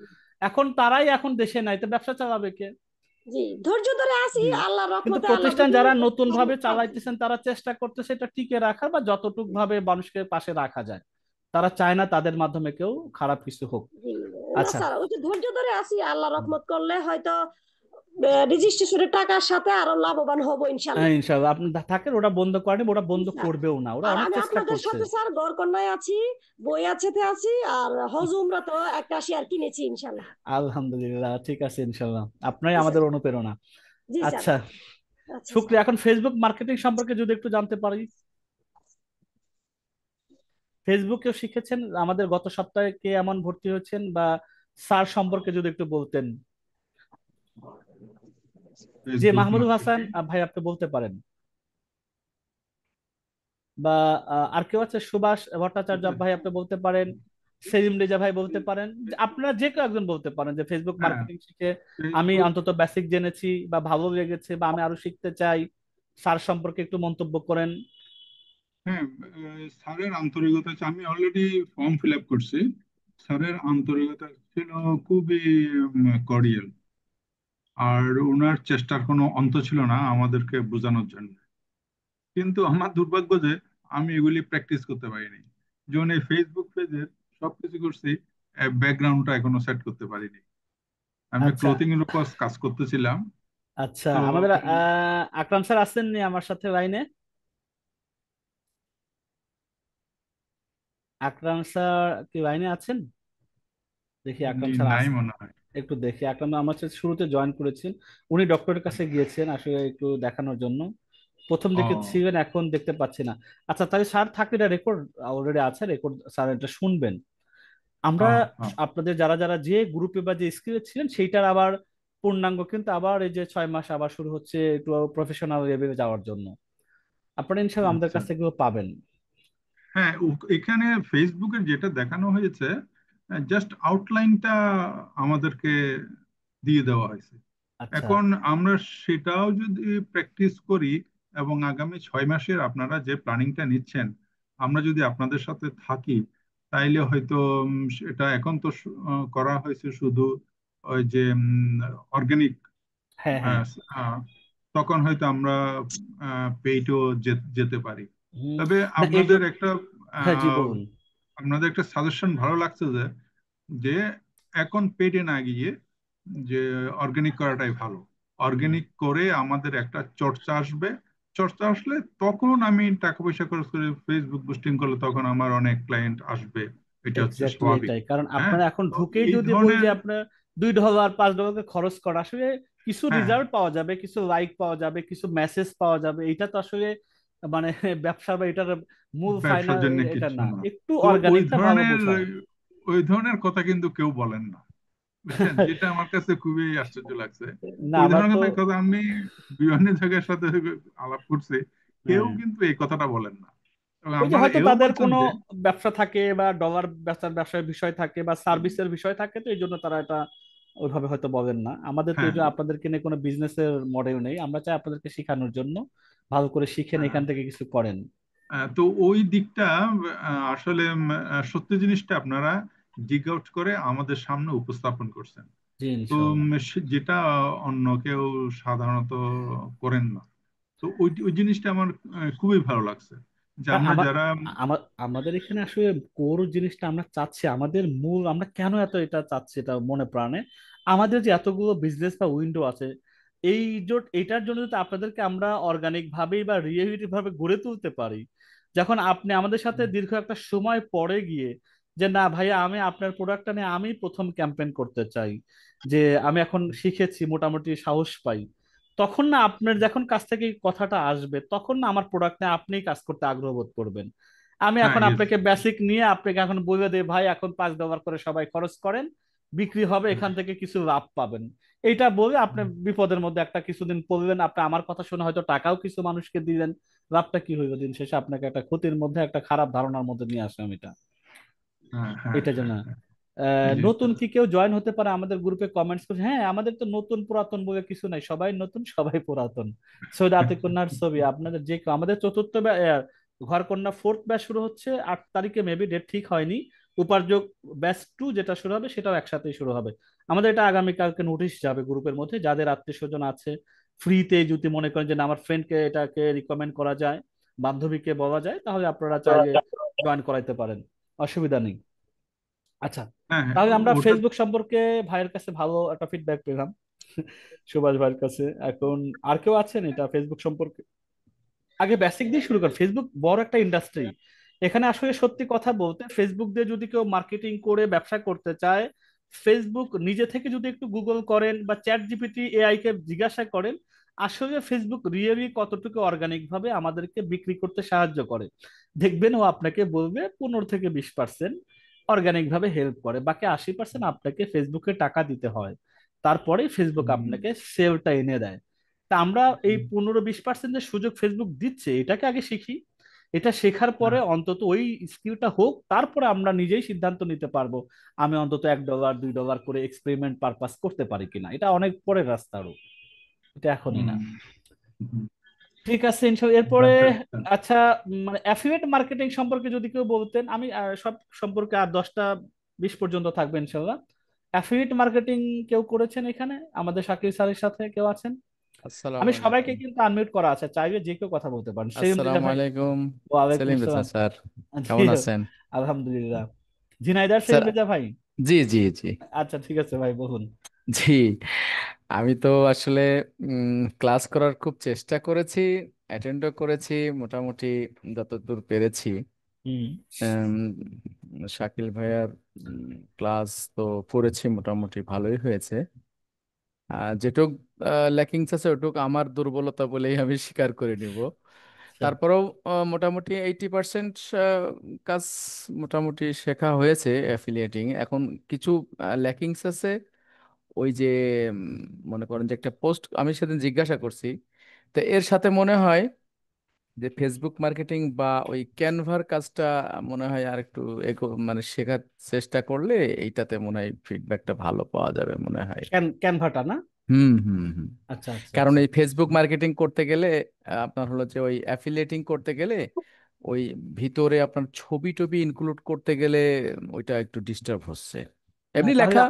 এখন তারাই এখন দেশে নাই, তো ব্যবসা চালাবে কে? জি, ধৈর্য ধরে আছি, জি, আল্লাহর কিন্তু রহমতে আল্লাহ প্রতিষ্ঠান বুঝে যারা নিচ্ছে, নতুন ভাবে পারছি। চালাইতেছেন তারা চেষ্টা করতেছে এটা টিকে রাখার, বা যতটুক ভাবে মানুষকে পাশে রাখা যায়। তারা চায় না তাদের মাধ্যমে কেউ খারাপ কিছু হোক। জি, না আচ্ছা, স্যার, ওই যে ধৈর্য ধরে আছি, আল্লাহ রহমত করলে হয়তো রেজিস্ট্রেশনের টাকার সাথে আরো লাভবান হব হ্যাঁ ইনশাল্লাহ। ইনশাআল্লাহ। আপনি থাকেন, ওটা বন্ধ করেনি, ওটা জি বন্ধ স্যার। করবেও না, ওরা আর অনেক আমি চেষ্টা আপনাদের করছে। সাথে স্যার গড়কন্যায় আছি, বই আছে আছি, আর হজ উমরা তো একটা শেয়ার কিনেছি ইনশাল্লাহ। আলহামদুলিল্লাহ, ঠিক আছে ইনশাআল্লাহ, আপনাই জি স্যার। আমাদের অনুপ্রেরণা। জি স্যার। আচ্ছা, আচ্ছা স্যার। শুক্রিয়া। এখন ফেসবুক মার্কেটিং সম্পর্কে যদি একটু জানতে পারি। ফেসবুকেও শিখেছেন? আমাদের গত সপ্তাহে কে এমন ভর্তি হয়েছেন, বা স্যার সম্পর্কে যদি একটু বলতেন। যে ফেসবুক মাহমুদুল হাসান মার্কেটিং। ভাই আপনি বলতে পারেন, বা আর কেউ আছে, সুভাষ ভট্টাচার্য ভাই আপনি বলতে পারেন, সেলিম রেজা ভাই বলতে পারেন, যে আপনারা যে কেউ একজন বলতে পারেন যে ফেসবুক হ্যাঁ, মার্কেটিং শিখে আমি ফেসবুক। অন্তত বেসিক জেনেছি বা ভালো লেগেছে বা আমি আরো শিখতে চাই, স্যার সম্পর্কে একটু মন্তব্য করেন। হ্যাঁ, স্যারের আন্তরিকতা আমি অলরেডি ফর্ম ফিল আপ করছি। স্যারের আন্তরিকতা ছিল খুবই করিয়াল, আর ওনার চেষ্টার কোনো অন্ত ছিল না আমাদেরকে বোঝানোর জন্য। কিন্তু আমার দুর্ভাগ্য যে আমি এগুলি প্র্যাকটিস করতে পারিনি। যেমন এই ফেসবুক পেজের সবকিছু করছি, ব্যাকগ্রাউন্ডটা এখনো সেট করতে পারিনি। আমি আচ্ছা ক্লোথিং এর উপর কাজ করতেছিলাম। আচ্ছা, তো আমাদের আকরাম স্যার আসেননি আমার সাথে লাইনে? আকরাম স্যার কি লাইনে আছেন? দেখি আকরাম স্যার নাই মনে হয়। একটু দেখি। আকরাম আমার সাথে শুরুতে জয়েন করেছেন, উনি ডক্টরের কাছে গিয়েছেন আসলে একটু দেখানোর জন্য, প্রথম দিকে ও, ছিলেন, এখন দেখতে পাচ্ছি না। আচ্ছা তাহলে স্যার থাকলে এটা রেকর্ড অলরেডি আছে, রেকর্ড স্যার এটা শুনবেন। আমরা হ্যাঁ, হ্যাঁ। আপনাদের যারা যারা যে গ্রুপে বা যে স্কিলে ছিলেন সেইটার আবার পূর্ণাঙ্গ কিন্তু আবার এই যে 6 মাস আবার শুরু হচ্ছে একটু প্রফেশনাল লেভেলে যাওয়ার জন্য, আপনারা ইনশাআল্লাহ আমাদের আচ্ছা। কাছ থেকে এগুলো পাবেন। হ্যাঁ, এখানে ফেসবুকের যেটা দেখানো হয়েছে, জাস্ট আউটলাইনটা আমাদেরকে দিয়ে দেওয়া হয়েছে। আচ্ছা এখন আমরা সেটাও যদি প্র্যাকটিস করি, এবং আগামী 6 মাসের আপনারা যে প্ল্যানিংটা নিচ্ছেন, আমরা যদি আপনাদের সাথে থাকি, তাইলে হয়তো সেটা এখন তো করা হয়েছে শুধু ওই যে অর্গানিক, হ্যাঁ হ্যাঁ। তখন হয়তো আমরা পেইটও যেতে পারি। হুম, তবে না এই যে, হ্যাঁ জি আহ, বলুন। আপনাদের একটা সাজেশন ভালো লাগছে যে যে এখন পেটে না গিয়ে যে অর্গানিক করাটাই ভালো। হুম, অর্গানিক করে আমাদের একটা চর্চা আসবে। চর্চা আসলে তখন আমি টাকা পয়সা খরচ করে ফেসবুক বুস্টিং করলে তখন আমার অনেক ক্লায়েন্ট আসবে। এটা হচ্ছে এক্স্যাক্টলি স্বাভাবিক। এটাই, কারণ হ্যাঁ, আপনারা এখন তো ঢুকেই এই যদি বলি ধরনের। যে আপনার $2 $5 খরচ করা, আসলে কিছু হ্যাঁ, রেজাল্ট পাওয়া যাবে, কিছু লাইক পাওয়া যাবে, কিছু মেসেজ পাওয়া যাবে, এটা তো আসলে মানে ব্যবসা বা এটার মূল ব্যবসার ফাইনাল জন্য এটা কিছু না, না। একটু তো অর্গানিকটা ভালো বোঝায়। ওই ধরনের কথা কিন্তু কেউ বলেন না, বুঝছেন, যেটা আমার কাছে খুবই আশ্চর্য লাগছে। না ওই আমরা ধরনের তো কথা আমি বিভিন্ন জায়গার সাথে আলাপ করছি, কেউ হ্যাঁ, কিন্তু এই কথাটা বলেন না। এবং ওই যে আপনারা হয়তো এও তাদের বলছেন কোনো যে ব্যবসা থাকে বা ডলার ব্যবসার বিষয় থাকে বা সার্ভিসের বিষয় থাকে, তো এই জন্য তারা এটা ওইভাবে হয়তো বলেন না। আমাদের তো এই হ্যাঁ, যে আপনাদেরকে নিয়ে কোনো বিজনেসের মডেল নেই, আমরা চাই আপনাদেরকে শেখানোর জন্য, ভালো করে শিখেন হ্যাঁ, এখান থেকে কিছু করেন। তো ওই দিকটা আসলে সত্যি জিনিসটা আপনারা ডিগ আউট করে আমাদের সামনে উপস্থাপন করছেন। জি তো ইনশাল্লাহ। যেটা অন্য কেউ সাধারণত করেন না। তো ওই ওই জিনিসটা আমার খুবই ভালো লাগছে যে আর আমরা যারা। আমাদের এখানে আসলে কোর জিনিসটা আমরা চাচ্ছি, আমাদের মূল আমরা কেন এত এটা চাচ্ছি এটা মনে প্রাণে, আমাদের যে এতগুলো বিজনেস বা উইন্ডো আছে, এই জোট এটার জন্য যদি আপনাদেরকে আমরা অর্গানিক ভাবেই বা রিয়েলিটি ভাবে গড়ে তুলতে পারি, যখন আপনি আমাদের সাথে দীর্ঘ একটা সময় পরে গিয়ে যে না ভাইয়া আমি আপনার প্রোডাক্টটা নিয়ে আমি প্রথম ক্যাম্পেইন করতে চাই, যে আমি এখন শিখেছি মোটামুটি সাহস পাই, তখন না আপনার যখন কাছ থেকে এই কথাটা আসবে তখন না আমার প্রোডাক্ট নিয়ে আপনিই কাজ করতে আগ্রহ বোধ করবেন। আমি হ্যাঁ, এখন yes, আপনাকে বেসিক নিয়ে আপনাকে এখন বলে দেই ভাই এখন $5 করে সবাই খরচ করেন, বিক্রি হবে, এখান থেকে কিছু লাভ পাবেন, এইটা বলে আপনি বিপদের মধ্যে একটা কিছুদিন পড়লেন, আপনি আমার কথা শুনে হয়তো টাকাও কিছু মানুষকে দিলেন, লাভটা কি হইলো? দিন শেষে আপনাকে একটা ক্ষতির মধ্যে একটা খারাপ ধারণার মধ্যে নিয়ে আসলাম এটা। হ্যাঁ, হ্যাঁ, এটা হ্যাঁ, জন্য হ্যাঁ, জি নতুন স্যার। কি কেউ জয়েন হতে পারে আমাদের গ্রুপে? কমেন্টস করছে, হ্যাঁ আমাদের তো নতুন পুরাতন বলে কিছু নাই, সবাই নতুন সবাই পুরাতন। সৈয়দ আতিকুন্নার ছবি আপনাদের যে কেউ, আমাদের চতুর্থ ঘরকন্যা ফোর্থ ব্যাচ শুরু হচ্ছে 8 তারিখে, মেবি ডেট ঠিক হয়নি। উপার্যোগ ব্যাচ 2 যেটা শুরু হবে সেটাও একসাথেই শুরু হবে। আমাদের এটা আগামীকালকে নোটিশ যাবে গ্রুপের মধ্যে, যাদের আত্মীয় স্বজন আছে ফ্রিতে যদি মনে করেন যে না আমার ফ্রেন্ডকে এটাকে রিকমেন্ড করা যায়, বান্ধবীকে বলা যায়, তাহলে আপনারা চাইলে জয়েন করাইতে পারেন, অসুবিধা নেই। আচ্ছা হ্যাঁ, হ্যাঁ, তাহলে আমরা ওটা। ফেসবুক সম্পর্কে ভাইয়ের কাছে ভালো একটা ফিডব্যাক পেলাম, সুভাষ ভাইয়ের কাছে। এখন আর কেউ আছেন এটা ফেসবুক সম্পর্কে? আগে বেসিক দিয়ে শুরু কর, ফেসবুক বড় একটা ইন্ডাস্ট্রি, এখানে আসলে সত্যি কথা বলতে ফেসবুক দিয়ে যদি কেউ মার্কেটিং করে ব্যবসা করতে চায়, ফেসবুক নিজে থেকে যদি একটু গুগল করেন বা চ্যাট জিপিটি এআই কে জিজ্ঞাসা করেন, আসলে ফেসবুক রিয়েলি কতটুকু অর্গানিক ভাবে আমাদেরকে বিক্রি করতে সাহায্য করে, দেখবেন ও আপনাকে বলবে 15 থেকে 20% অর্গানিক ভাবে হেল্প করে, বাকি 80% আপনাকে ফেসবুকে টাকা দিতে হয়, তারপরে ফেসবুক আপনাকে সেলটা এনে দেয়। তা আমরা এই 15-20% যে সুযোগ ফেসবুক দিচ্ছে এটাকে আগে শিখি, এটা শেখার পরে অন্তত ওই স্কিলটা হোক, তারপরে আমরা নিজেই সিদ্ধান্ত নিতে পারবো আমি অন্তত $1 $2 করে এক্সপেরিমেন্ট পারপাস করতে পারি কিনা। এটা অনেক পরের রাস্তা আরো, এটা এখনই না। ঠিক আছে ইনশাল্লাহ। এরপরে আচ্ছা, মানে অ্যাফিলিয়েট মার্কেটিং সম্পর্কে যদি কেউ বলতেন, আমি সব সম্পর্কে আর 10টা 20 পর্যন্ত থাকবে ইনশাল্লাহ। অ্যাফিলিয়েট মার্কেটিং কেউ করেছেন এখানে আমাদের শাকির স্যারের সাথে কেউ আছেন? আসসালামু আমি সবাইকে আলাইকুম। কিন্তু আনমিউট করা আছে, চাইবে যে কেউ কথা বলতে পারেন। সেই রেজা আসসালামু ভাই। আলাইকুম। ওয়ালাইকুম সেলিম রেজা আসসালাম। স্যার, জি, কেমন আছেন? আলহামদুলিল্লাহ। ঝিনাইদার স্যার, সেলিম রেজা ভাই। জি জি জি আচ্ছা ঠিক আছে ভাই, বলুন। জি। আমি তো আসলে ক্লাস করার খুব চেষ্টা করেছি, অ্যাটেন্ডও করেছি মোটামুটি যতদূর পেরেছি। হুম। উম, শাকিল ভাইয়ার ক্লাস তো করেছি, মোটামুটি ভালোই হয়েছে। যেটুক ল্যাকিংস আছে ওটুক আমার দুর্বলতা বলেই আমি স্বীকার করে নিব। আচ্ছা। তারপরেও মোটামুটি 80% কাজ মোটামুটি শেখা হয়েছে অ্যাফিলিয়েটিং। এখন কিছু ল্যাকিংস আছে, ওই যে মনে করেন যে একটা পোস্ট আমি সেদিন জিজ্ঞাসা করছি, তো এর সাথে মনে হয় যে ফেসবুক মার্কেটিং বা ওই ক্যানভার কাজটা মনে হয় আর একটু মানে শেখার চেষ্টা করলে এইটাতে মনে হয় ফিডব্যাকটা ভালো পাওয়া যাবে মনে হয়। ক্যানভাটা না? হুম হুম হুম। আচ্ছা আচ্ছা কারণ আচ্ছা। এই ফেসবুক মার্কেটিং করতে গেলে আপনার হলো যে ওই অ্যাফিলিয়েটিং করতে গেলে ওই ভিতরে আপনার ছবি টবি ইনক্লুড করতে গেলে ওইটা একটু ডিস্টার্ব হচ্ছে। না এমনি তাহলে লেখা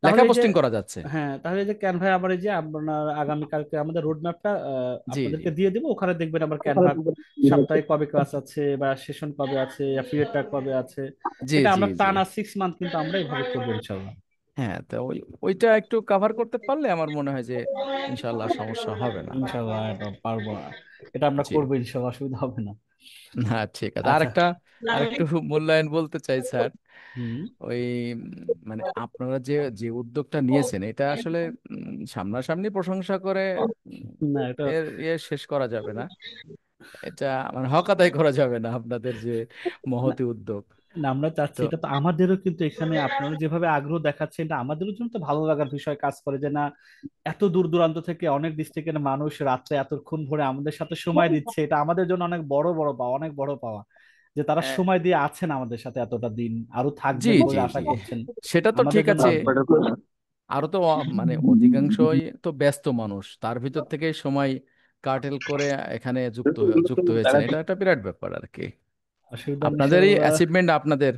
তাহলে লেখা এই যে, পোস্টিং করা যাচ্ছে। হ্যাঁ তাহলে এই যে ক্যানভায় আবার এই যে আপনার আগামীকালকে আমাদের রোড ম্যাপটা জি জি আপনাদেরকে দিয়ে দেবো, ওখানে দেখবেন আবার ক্যানভা সপ্তাহে কবে ক্লাস আছে বা সেশন কবে আছে, অ্যাফিলিয়েটটা কবে আছে। জি এটা জি আমরা জি। টানা 6 মান্থ কিন্তু আমরা এইভাবে করবো ইনশাল্লাহ। হ্যাঁ, তো ওইটা একটু কভার করতে পারলে আমার মনে হয় যে ইনশাল্লাহ সমস্যা হবে না। ইনশাল্লাহ এটা পারবো, এটা আমরা জি, করবো ইনশাল্লাহ, অসুবিধা হবে না। না ঠিক আছে। আচ্ছা। আরেকটু মূল্যায়ন বলতে চাই স্যার। হুম। ওই মানে আপনারা যে যে উদ্যোগটা নিয়েছেন এটা আসলে সামনাসামনি প্রশংসা করে না এটা, শেষ করা যাবে না। এটা মানে হক আদায় করা যাবে না আপনাদের যে না মহতি উদ্যোগ। না, আমরা চাচ্ছি তো এটা তো আমাদেরও কিন্তু এখানে আপনারা যেভাবে আগ্রহ দেখাচ্ছেন এটা আমাদেরও জন্য তো ভালো লাগার বিষয় কাজ করে, যে না এত দূর দূরান্ত থেকে অনেক ডিস্ট্রিক্টের মানুষ রাত্রে এতক্ষণ ধরে আমাদের সাথে সময় দিচ্ছে, এটা আমাদের জন্য অনেক বড় বড় পাওয়া, অনেক বড় পাওয়া, যে তারা আহ, সময় দিয়ে আছেন আমাদের সাথে এতটা দিন, আরো জি থাকবেন জি বলে আশা জি, করছেন। সেটা তো আমাদের ঠিক জন্য আছে। আনন্দ। আরো তো মানে অধিকাংশই তো ব্যস্ত মানুষ, তার ভিতর থেকে সময় কার্টেল করে এখানে যুক্ত হয়েছেন, এটা একটা বিরাট ব্যাপার আর কি। অসুবিধা নেই আপনাদেরই ইনশাল্লাহ। অ্যাচিভমেন্ট, আপনাদের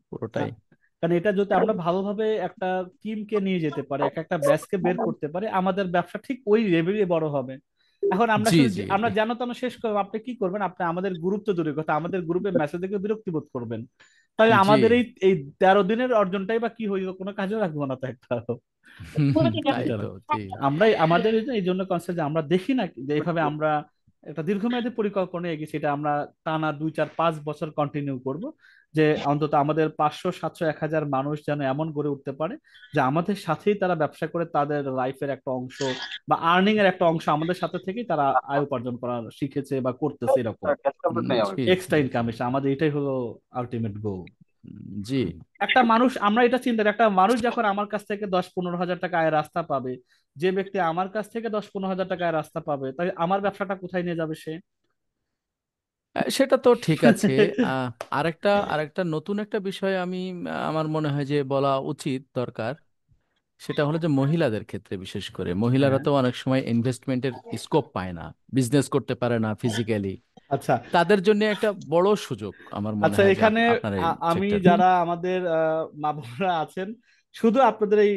পুরোটাই। হ্যাঁ, কারণ এটা যদি আমরা ভালোভাবে একটা টিমকে নিয়ে যেতে পারি, এক একটা ব্যাচকে বের করতে পারি, আমাদের ব্যবসা ঠিক ওই লেভেলে বড় হবে। এখন আমরা জি শুধু জি আমরা জি জানো তো শেষ করবো, আপনি কি করবেন, আপনি আমাদের গ্রুপ তো দূরের কথা আমাদের গ্রুপে মেসেজ দেখে বিরক্তি বোধ করবেন, তাহলে জি। আমাদের এই এই 13 দিনের অর্জনটাই বা কি হইব, কোনো কাজে রাখবো না তো একটা। তাই এটা না। তো, জি। আমরাই আমাদের এই জন্য কনসেপ্ট যে আমরা দেখি না যে এইভাবে আমরা একটা দীর্ঘমেয়াদী পরিকল্পনা এগিয়েছি, এটা আমরা টানা 2 4 5 বছর কন্টিনিউ করব, যে অন্তত আমাদের 500 700 1000 মানুষ যেন এমন গড়ে উঠতে পারে যে আমাদের সাথেই তারা ব্যবসা করে তাদের লাইফের একটা অংশ বা আর্নিং এর একটা অংশ আমাদের সাথে থেকেই তারা আয় উপার্জন করা শিখেছে বা করতেছে এরকম জি এক্সট্রা জি ইনকাম এসে, আমাদের এটাই হলো আলটিমেট গোল। জি। একটা মানুষ, আমরা এটা চিন্তা করি, একটা মানুষ যখন আমার কাছ থেকে 10 15 হাজার টাকা আয়ের রাস্তা পাবে, যে ব্যক্তি আমার কাছ থেকে 10 15 হাজার টাকা আয়ের রাস্তা পাবে, তাই আমার ব্যবসাটা কোথায় নিয়ে যাবে সে? সেটা তো ঠিক আছে। আহ, আরেকটা আরেকটা নতুন একটা বিষয় আমি আমার মনে হয় যে বলা উচিত দরকার, সেটা হলো যে মহিলাদের ক্ষেত্রে বিশেষ করে মহিলারা হ্যাঁ। তো অনেক সময় ইনভেস্টমেন্টের স্কোপ পায় না, বিজনেস করতে পারে না ফিজিক্যালি। আচ্ছা তাদের জন্য একটা বড় সুযোগ আমার মনে আচ্ছা, হয় যে এখানে আপনার এই আমি সেক্টরে। যারা আমাদের মা বোনরা আছেন, শুধু আপনাদের এই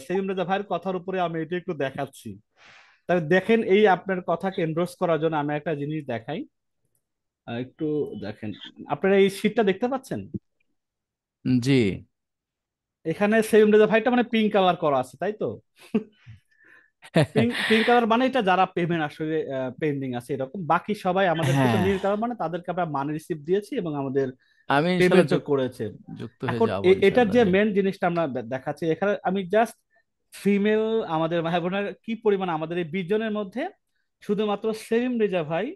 সেলিম রেজা ভাইয়ের কথার উপরে আমি এটা একটু দেখাচ্ছি, তবে দেখেন এই আপনার কথাকে এন্ডোর্স করার জন্য আমি একটা জিনিস দেখাই, একটু দেখেন, আপনারা এই শীটটা দেখতে পাচ্ছেন? জি। এখানে সেলিম রেজা ভাইটা মানে পিঙ্ক কালার করা আছে, তাই তো? পিঙ্ক পিঙ্ক কালার মানে এটা যারা পেমেন্ট আসলে পেন্ডিং আছে এরকম, বাকি সবাই আমাদের থেকে হ্যাঁ, নীল কালার, মানে তাদেরকে আমরা মানি রিসিভ দিয়েছি এবং আমাদের আমি ইনশাল্লাহ পেমেন্টও করেছে। যুক্ত হয়ে এখন যাব এটার ইনশাল্লাহ, যে জি। মেন জিনিসটা আমরা দেখাচ্ছি এখানে, আমি জাস্ট ফিমেল আমাদের ভাই বোনের কি পরিমাণ আমাদের এই 20 জনের মধ্যে শুধুমাত্র সেলিম রেজা ভাই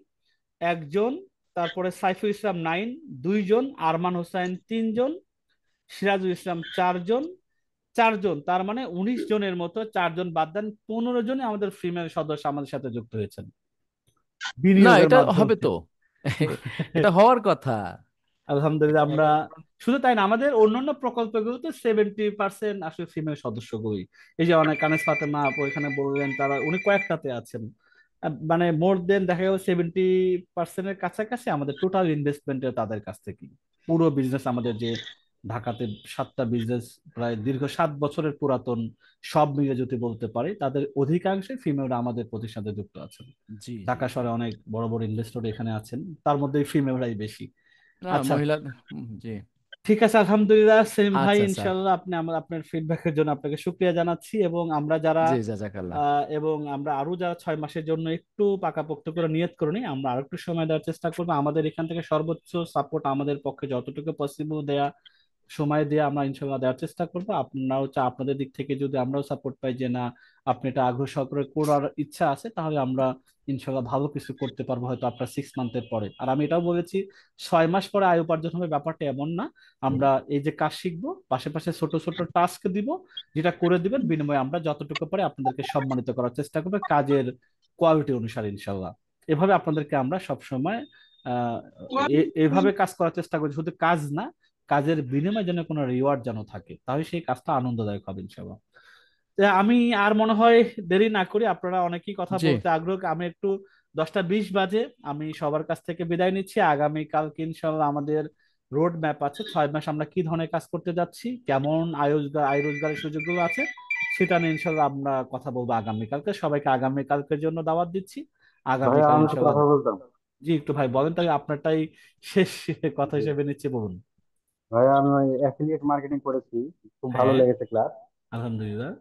একজন, তারপরে সাইফুল ইসলাম 9 2 জন, আরমান হোসেন 3 জন, সিরাজুল ইসলাম 4 জন, 4 জন, তার মানে 19 জনের মতো, 4 জন বাদ দেন 15 জনই আমাদের ফিমেল সদস্য আমাদের সাথে যুক্ত হয়েছেন না, বিনিয়োগের এটা হবে মাধ্যমে। তো। এটা হওয়ার কথা। আলহামদুলিল্লাহ। আমরা শুধু তাই না, আমাদের অন্যান্য প্রকল্পগুলোতে 70% আসলে ফিমেল সদস্যগুলোই। এই যে অনেক কানেস ফাতেমা আপু এখানে বললেন, তারা উনি কয়েকটাতে আছেন। মানে মোর দেন দেখা গেল 70%-এর কাছাকাছি আমাদের টোটাল ইনভেস্টমেন্টে তাদের কাছ থেকে। পুরো বিজনেস আমাদের যে ঢাকাতে 7টা বিজনেস, প্রায় দীর্ঘ 7 বছরের পুরাতন, সব মিলে যদি বলতে পারি তাদের অধিকাংশই ফিমেলরা আমাদের প্রতিষ্ঠানে যুক্ত আছেন। জি, জি, ঢাকা শহরে অনেক বড় বড় ইনভেস্টর এখানে আছেন, তার মধ্যে ফিমেলরাই বেশি। না আচ্ছা, মহিলা। জি। ঠিক আছে, আলহামদুলিল্লাহ সেলিম ভাই, আচ্ছা, আচ্ছা। ইনশাল্লাহ আপনি আপনার ফিডব্যাকের জন্য আপনাকে শুক্রিয়া জানাচ্ছি। এবং আমরা যারা জি, জাজাকাল্লাহ। এবং আমরা আরো যারা 6 মাসের জন্য একটু পাকাপোক্ত করে নিয়ত করে নিই, আমরা আরো একটু সময় দেওয়ার চেষ্টা করবো। আমাদের এখান থেকে সর্বোচ্চ সাপোর্ট আমাদের পক্ষে যতটুকু পসিবল দেয়া, সময় দিয়ে আমরা ইনশাল্লাহ দেওয়ার চেষ্টা করবো। আপনারাও আপনাদের দিক থেকে যদি আমরাও সাপোর্ট পাই যে না আপনি এটা আগ্রহ সহকারে করার ইচ্ছা আছে, তাহলে আমরা ইনশাল্লাহ ভালো কিছু করতে পারবো হয়তো আপনার 6 মান্থের পরে। আর আমি এটাও বলেছি 6 মাস পরে আয় উপার্জন হবে, ব্যাপারটা এমন না। আমরা এই যে কাজ শিখবো, পাশে ছোট ছোট টাস্ক দিব, যেটা করে দিবেন, বিনিময়ে আমরা যতটুকু পারে আপনাদেরকে সম্মানিত করার চেষ্টা করবো কাজের কোয়ালিটি অনুসারে ইনশাল্লাহ। এভাবে আপনাদেরকে আমরা সব সময় আহ এভাবে কাজ করার চেষ্টা করি, শুধু কাজ না, কাজের বিনিময়ে যেন কোনো রিওয়ার্ড যেন থাকে, তাহলে সেই কাজটা আনন্দদায়ক হবে ইনশাল্লাহ। আমি আর মনে হয় দেরি না করি, আপনারা অনেকেই কথা জি, বলতে আগ্রহ, আমি একটু 10টা 20 বাজে আমি সবার কাছ থেকে বিদায় নিচ্ছি। আগামী কালকে ইনশাল্লাহ আমাদের রোড ম্যাপ আছে, 6 মাস আমরা কি ধরনের কাজ করতে যাচ্ছি, কেমন আয় রোজগারের সুযোগগুলো আছে, সেটা নিয়ে ইনশাল্লাহ আমরা কথা বলবো আগামীকালকে। সবাইকে আগামীকালকের জন্য দাওয়াত দিচ্ছি। ভাইয়া আগামীকাল আমি একটু ইনশাল্লাহ। কথা বলতাম। জি একটু ভাই বলেন, তাহলে আপনারটাই শেষ কথা জি। হিসেবে নিচ্ছে, বলুন। ভাইয়া আমি ওই অ্যাফিলিয়েট মার্কেটিং করেছি, খুব ভালো হ্যাঁ, লেগেছে ক্লাস। আলহামদুলিল্লাহ।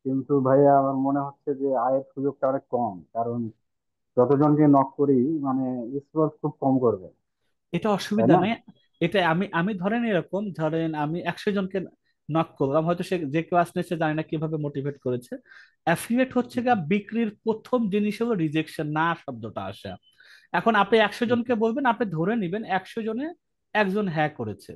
কিন্তু ভাইয়া আমার মনে হচ্ছে যে আয়ের সুযোগটা অনেক কম, কারণ যতজনকে নক করি মানে রেসপন্স খুব কম করবে, এটা তাই অসুবিধা না? নেই। এটা আমি আমি ধরেন এরকম, ধরেন আমি 100 জনকে নক করলাম, হয়তো সে যে ক্লাস নিচ্ছে জানি না কিভাবে মোটিভেট করেছে। অ্যাফিলিয়েট হচ্ছে গা বিক্রির প্রথম জিনিস হলো রিজেকশন না শব্দটা আসা। এখন আপনি 100 জনকে বলবেন, আপনি ধরে নিবেন 100 জনে একজন হ্যাঁ করেছে,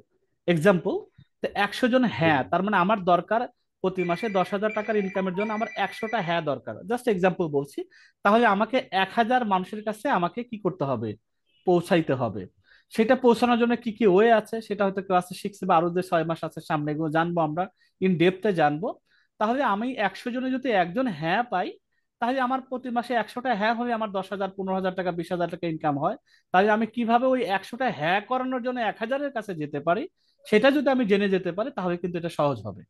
এক্সাম্পল। তো 100 জন হ্যাঁ, তার মানে আমার দরকার প্রতি মাসে 10,000 টাকার ইনকামের জন্য আমার 100টা হ্যাঁ দরকার, জাস্ট এক্সাম্পল বলছি। তাহলে আমাকে 1000 মানুষের কাছে আমাকে কি করতে হবে, পৌঁছাইতে হবে। সেটা পৌঁছানোর জন্য কি কি ওয়ে আছে সেটা হয়তো ক্লাসে শিখছে, বা আরো যে 6 মাস আছে সামনে এগুলো জানবো, আমরা ইন ডেপথে জানবো। তাহলে আমি 100 জনে যদি একজন হ্যাঁ পাই, তাহলে আমার প্রতি মাসে 100টা হ্যাঁ হলে আমার 10,000 15,000 টাকা 20,000 টাকা ইনকাম হয়। তাহলে আমি কিভাবে ওই 100টা হ্যাঁ করানোর জন্য 1000-এর কাছে যেতে পারি, সেটা যদি আমি জেনে যেতে পারি, তাহলে কিন্তু এটা সহজ হবে।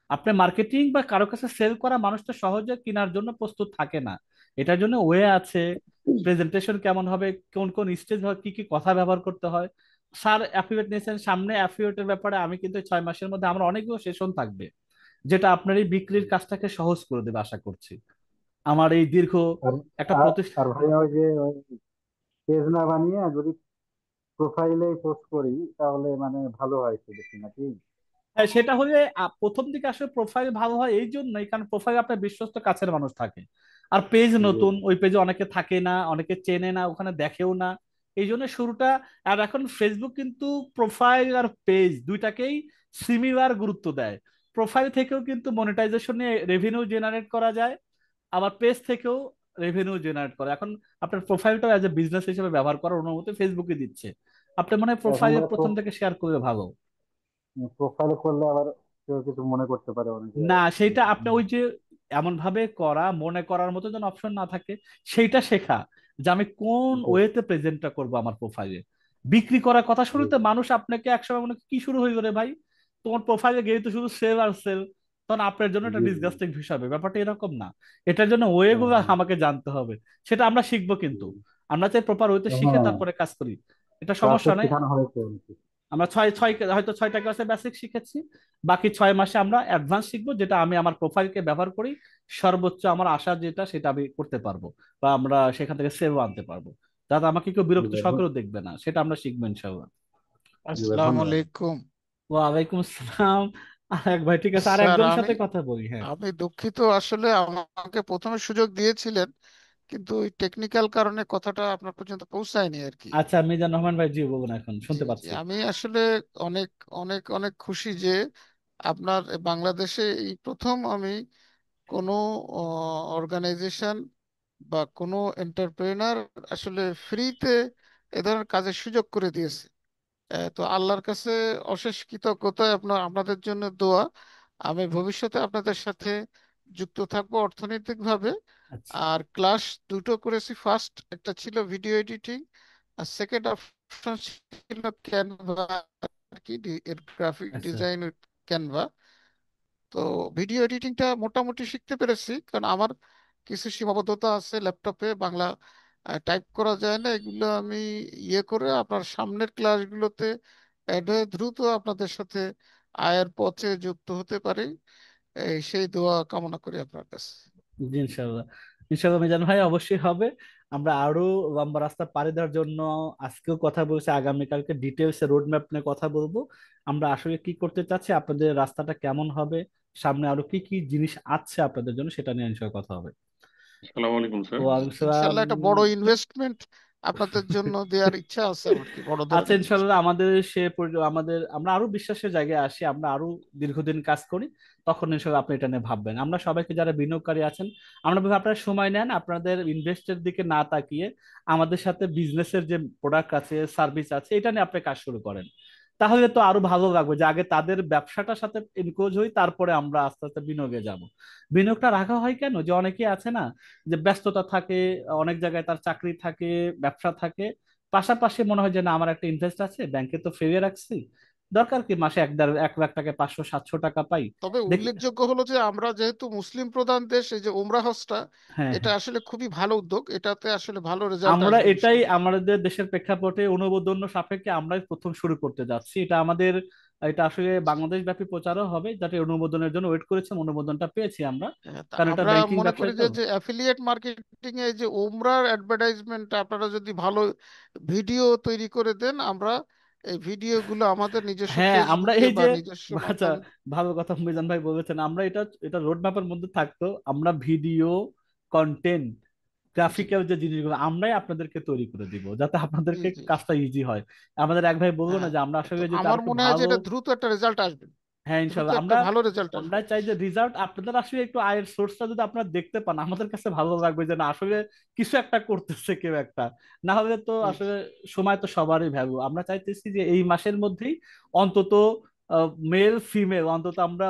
আপনি মার্কেটিং বা কারো কাছে সেল করা মানুষ তো সহজে কেনার জন্য প্রস্তুত থাকে না। এটার জন্য ওয়ে আছে, প্রেজেন্টেশন কেমন হবে, কোন কোন স্টেজ হয়, কি কি কথা ব্যবহার করতে হয়। স্যার অ্যাফিলিয়েট নিয়েছেন, সামনে অ্যাফিলিয়েটের ব্যাপারে আমি কিন্তু 6 মাসের মধ্যে আমার অনেকগুলো সেশন থাকবে, যেটা আপনার এই বিক্রির কাজটাকে সহজ করে দেবে আশা করছি। আমার এই দীর্ঘ আর একটা আর প্রতিষ্ঠান। আর ভাইয়া ওই যে পেজ না বানিয়ে যদি প্রোফাইলে পোস্ট করি তাহলে মানে ভালো হয় একটু বেশি নাকি? হ্যাঁ, সেটা হলে প্রথম দিকে আসলে প্রোফাইল ভালো হয় এই জন্যই, কারণ প্রোফাইল আপনার বিশ্বস্ত কাছের মানুষ থাকে। আর পেজ জি। নতুন, ওই পেজে অনেকে থাকে না, অনেকে চেনে না, ওখানে দেখেও না। এই জন্য শুরুটা। আর এখন ফেসবুক কিন্তু প্রোফাইল আর পেজ দুইটাকেই সিমিলার গুরুত্ব দেয়। প্রোফাইল থেকেও কিন্তু মনিটাইজেশন নিয়ে রেভিনিউ জেনারেট করা যায়, আবার পেজ থেকেও রেভিনিউ জেনারেট করে। এখন আপনার প্রোফাইলটাও অ্যাজ এ বিজনেস হিসেবে ব্যবহার করার অনুমতি ফেসবুকে দিচ্ছে। আপনি মনে হয় এখন প্রোফাইলে ভাই প্রথম থেকে শেয়ার করলে ভালো। প্রোফাইলে করলে আবার কেউ কিছু মনে করতে পারে অনেকে। না, সেইটা আপনি ওই যে এমন ভাবে করা, মনে করার মতো যেন অপশন না থাকে, সেইটা শেখা, যে আমি কোন জি, ওয়েতে প্রেজেন্টটা করব আমার প্রোফাইলে। বিক্রি করার কথা জি, শুরুতে মানুষ আপনাকে একসময় মনে করে, কি শুরু হয়ে গেলে ভাই, তোমার প্রোফাইলে গিয়ে তো শুধু সেল আর সেল, তখন আপনার জন্য এটা জি, জি। ডিসগাস্টিং বিষয় হবে। ব্যাপারটা এরকম না, এটার জন্য ওয়ে গুলো হ্যাঁ, আমাকে জানতে হবে। সেটা আমরা শিখবো, কিন্তু আমরা চাই প্রপার ওয়েতে শিখে হ্যাঁ, তারপরে কাজ করি, এটা ক্লাসে সমস্যা নাই। শেখানো হয়েছে অনেক। আমরা ছয় ছয় হয়তো 6টা ক্লাসে বেসিক শিখেছি, বাকি 6 মাসে আমরা অ্যাডভান্স শিখবো, যেটা আমি আমার প্রোফাইলকে ব্যবহার করি সর্বোচ্চ আমার আশা যেটা সেটা আমি করতে পারবো, বা আমরা সেখান থেকে সেভ আনতে পারবো, যাতে আমাকে কেউ জি বিরক্ত ভাই, সহকারেও দেখবে না, সেটা আমরা শিখবো ইনশাল্লাহ। জি ভাই, আসসালামু ধন্যবাদ। আলাইকুম। ওয়ালাইকুম আসসালাম। আরেক ভাই, ঠিক আছে, আর স্যার একজনের আমি সাথে কথা বলি। হ্যাঁ, আমি দুঃখিত, আসলে আমাকে প্রথমে সুযোগ দিয়েছিলেন, কিন্তু ওই টেকনিক্যাল কারণে কথাটা আপনার পর্যন্ত পৌঁছায়নি আর কি। আচ্ছা, মিজান রহমান ভাই, জি বলুন, এখন জি শুনতে জি, পাচ্ছি। আমি আসলে অনেক অনেক অনেক খুশি যে আপনার বাংলাদেশে এই প্রথম আমি কোনো অর্গানাইজেশন বা কোনো এন্টারপ্রেনার আসলে ফ্রিতে এ ধরনের কাজের সুযোগ করে দিয়েছে। তো আল্লাহর কাছে অশেষ কৃতজ্ঞতা, আপনাদের জন্য দোয়া। আমি ভবিষ্যতে আপনাদের সাথে যুক্ত থাকবো অর্থনৈতিকভাবে। আচ্ছা আর ক্লাস দুটো করেছি, ফার্স্ট একটা ছিল ভিডিও এডিটিং, আর সেকেন্ড অপশন ছিল ক্যানভা আর কি, এর গ্রাফিক আচ্ছা। Design Canva. তো ভিডিও এডিটিংটা মোটামুটি শিখতে পেরেছি, কারণ আমার কিছু সীমাবদ্ধতা আছে, ল্যাপটপে বাংলা টাইপ করা যায় না। এগুলো আমি ইয়ে করে আপনার সামনের ক্লাসগুলোতে অ্যাড হয়ে দ্রুত আপনাদের সাথে আয়ের পথে যুক্ত হতে পারি, সেই দোয়া কামনা করি আপনার কাছে। জি, ইনশাল্লাহ। ইনশাল্লাহ মিজান ভাই, অবশ্যই হবে। আমরা আরো লম্বা রাস্তা পাড়ি দেওয়ার জন্য আজকেও কথা বলছি, আগামীকালকে ডিটেলস রোড ম্যাপ নিয়ে কথা বলবো। আমরা আসলে কি করতে চাচ্ছি, আপনাদের রাস্তাটা কেমন হবে, সামনে আরো কি কি জিনিস আছে আপনাদের জন্য, সেটা নিয়ে ইনশাল্লাহ কথা হবে। আসসালামু আলাইকুম স্যার। ওয়ালাইকুম সালাম। ইনশাল্লাহ একটা বড় ইনভেস্টমেন্ট আপনাদের জন্য দেওয়ার ইচ্ছা আছে আমার, কি বড় আচ্ছা, ধরনের ইনশাল্লাহ আমাদের আমরা আরো বিশ্বাসের জায়গায় আসি, আমরা আরো দীর্ঘদিন কাজ করি, তখন ইনশাল্লাহ আপনি এটা নিয়ে ভাববেন। আমরা সবাইকে, যারা বিনিয়োগকারী আছেন, আমরা বলবো আপনারা সময় নেন, আপনাদের ইনভেস্টের দিকে না তাকিয়ে আমাদের সাথে বিজনেসের যে প্রোডাক্ট আছে, সার্ভিস আছে, এটা নিয়ে আপনি কাজ শুরু করেন। তাহলে তো আরো ভালো লাগবে যে আগে তাদের ব্যবসাটার সাথে এনক্রোচ হই, তারপরে আমরা আস্তে আস্তে বিনিয়োগে যাব। বিনিয়োগটা রাখা হয় কেন, যে অনেকে আছে না, যে ব্যস্ততা থাকে, অনেক জায়গায় তার চাকরি থাকে, ব্যবসা থাকে, পাশাপাশি মনে হয় যে না, আমার একটা ইনভেস্ট আছে, ব্যাংকে তো ফেলে রাখছি, দরকার কি মাসে 1 লাখ টাকা, 500 700 টাকা পাই। তবে দেখি। উল্লেখযোগ্য হলো যে আমরা যেহেতু মুসলিম প্রধান দেশ, এই যে ওমরা হজটা, হ্যাঁ, এটা হ্যাঁ। আসলে খুবই ভালো উদ্যোগ, এটাতে আসলে ভালো রেজাল্ট আমরা আসবে এটাই ইনশাল্লাহ। আমাদের দেশের প্রেক্ষাপটে অনুমোদন সাপেক্ষে আমরাই প্রথম শুরু করতে যাচ্ছি, এটা আমাদের, এটা আসলে বাংলাদেশ ব্যাপী প্রচারও হবে, যাতে অনুমোদনের জন্য ওয়েট করেছেন, অনুমোদনটা পেয়েছি আমরা, তা কারণ এটা আমরা ব্যাংকিং মনে করি ব্যবসায় যে তো। যে অ্যাফিলিয়েট মার্কেটিং এ যে ওমরার অ্যাডভার্টাইজমেন্ট আপনারা যদি ভালো ভিডিও তৈরি করে দেন, আমরা এই ভিডিওগুলো আমাদের নিজস্ব হ্যাঁ, আমরা ফেসবুকে এই বা যে, নিজস্ব আচ্ছা, মাধ্যমে। ভালো কথা মিজান ভাই বলেছেন, আমরা এটা এটা রোড ম্যাপের মধ্যে থাকতো, আমরা ভিডিও, কন্টেন্ট, জি গ্রাফিক্যাল যে জিনিসগুলো আমরাই আপনাদেরকে তৈরি করে দিব, যাতে জি আপনাদেরকে জি জি। কাজটা ইজি হয়। আমাদের এক ভাই বললো না হ্যাঁ, যে আমরা তো আসলে যদি আমার আরেকটু মনে হয় যে ভালো। এটা দ্রুত একটা রেজাল্ট আসবে, হ্যাঁ, দ্রুত ইনশাল্লাহ, একটা আমরা ভালো রেজাল্ট আমরা আসবে। চাই যে রিজাল্ট আপনাদের আসলে একটু আয়ের সোর্সটা যদি আপনারা দেখতে পান, আমাদের কাছে ভালো লাগবে যে না, আসলে কিছু একটা করতেছে কেউ একটা। না হলে তো জি জি। আসলে সময় তো সবারই ভ্যালু, আমরা চাইতেছি যে এই মাসের মধ্যেই অন্তত মেল ফিমেল অন্তত আমরা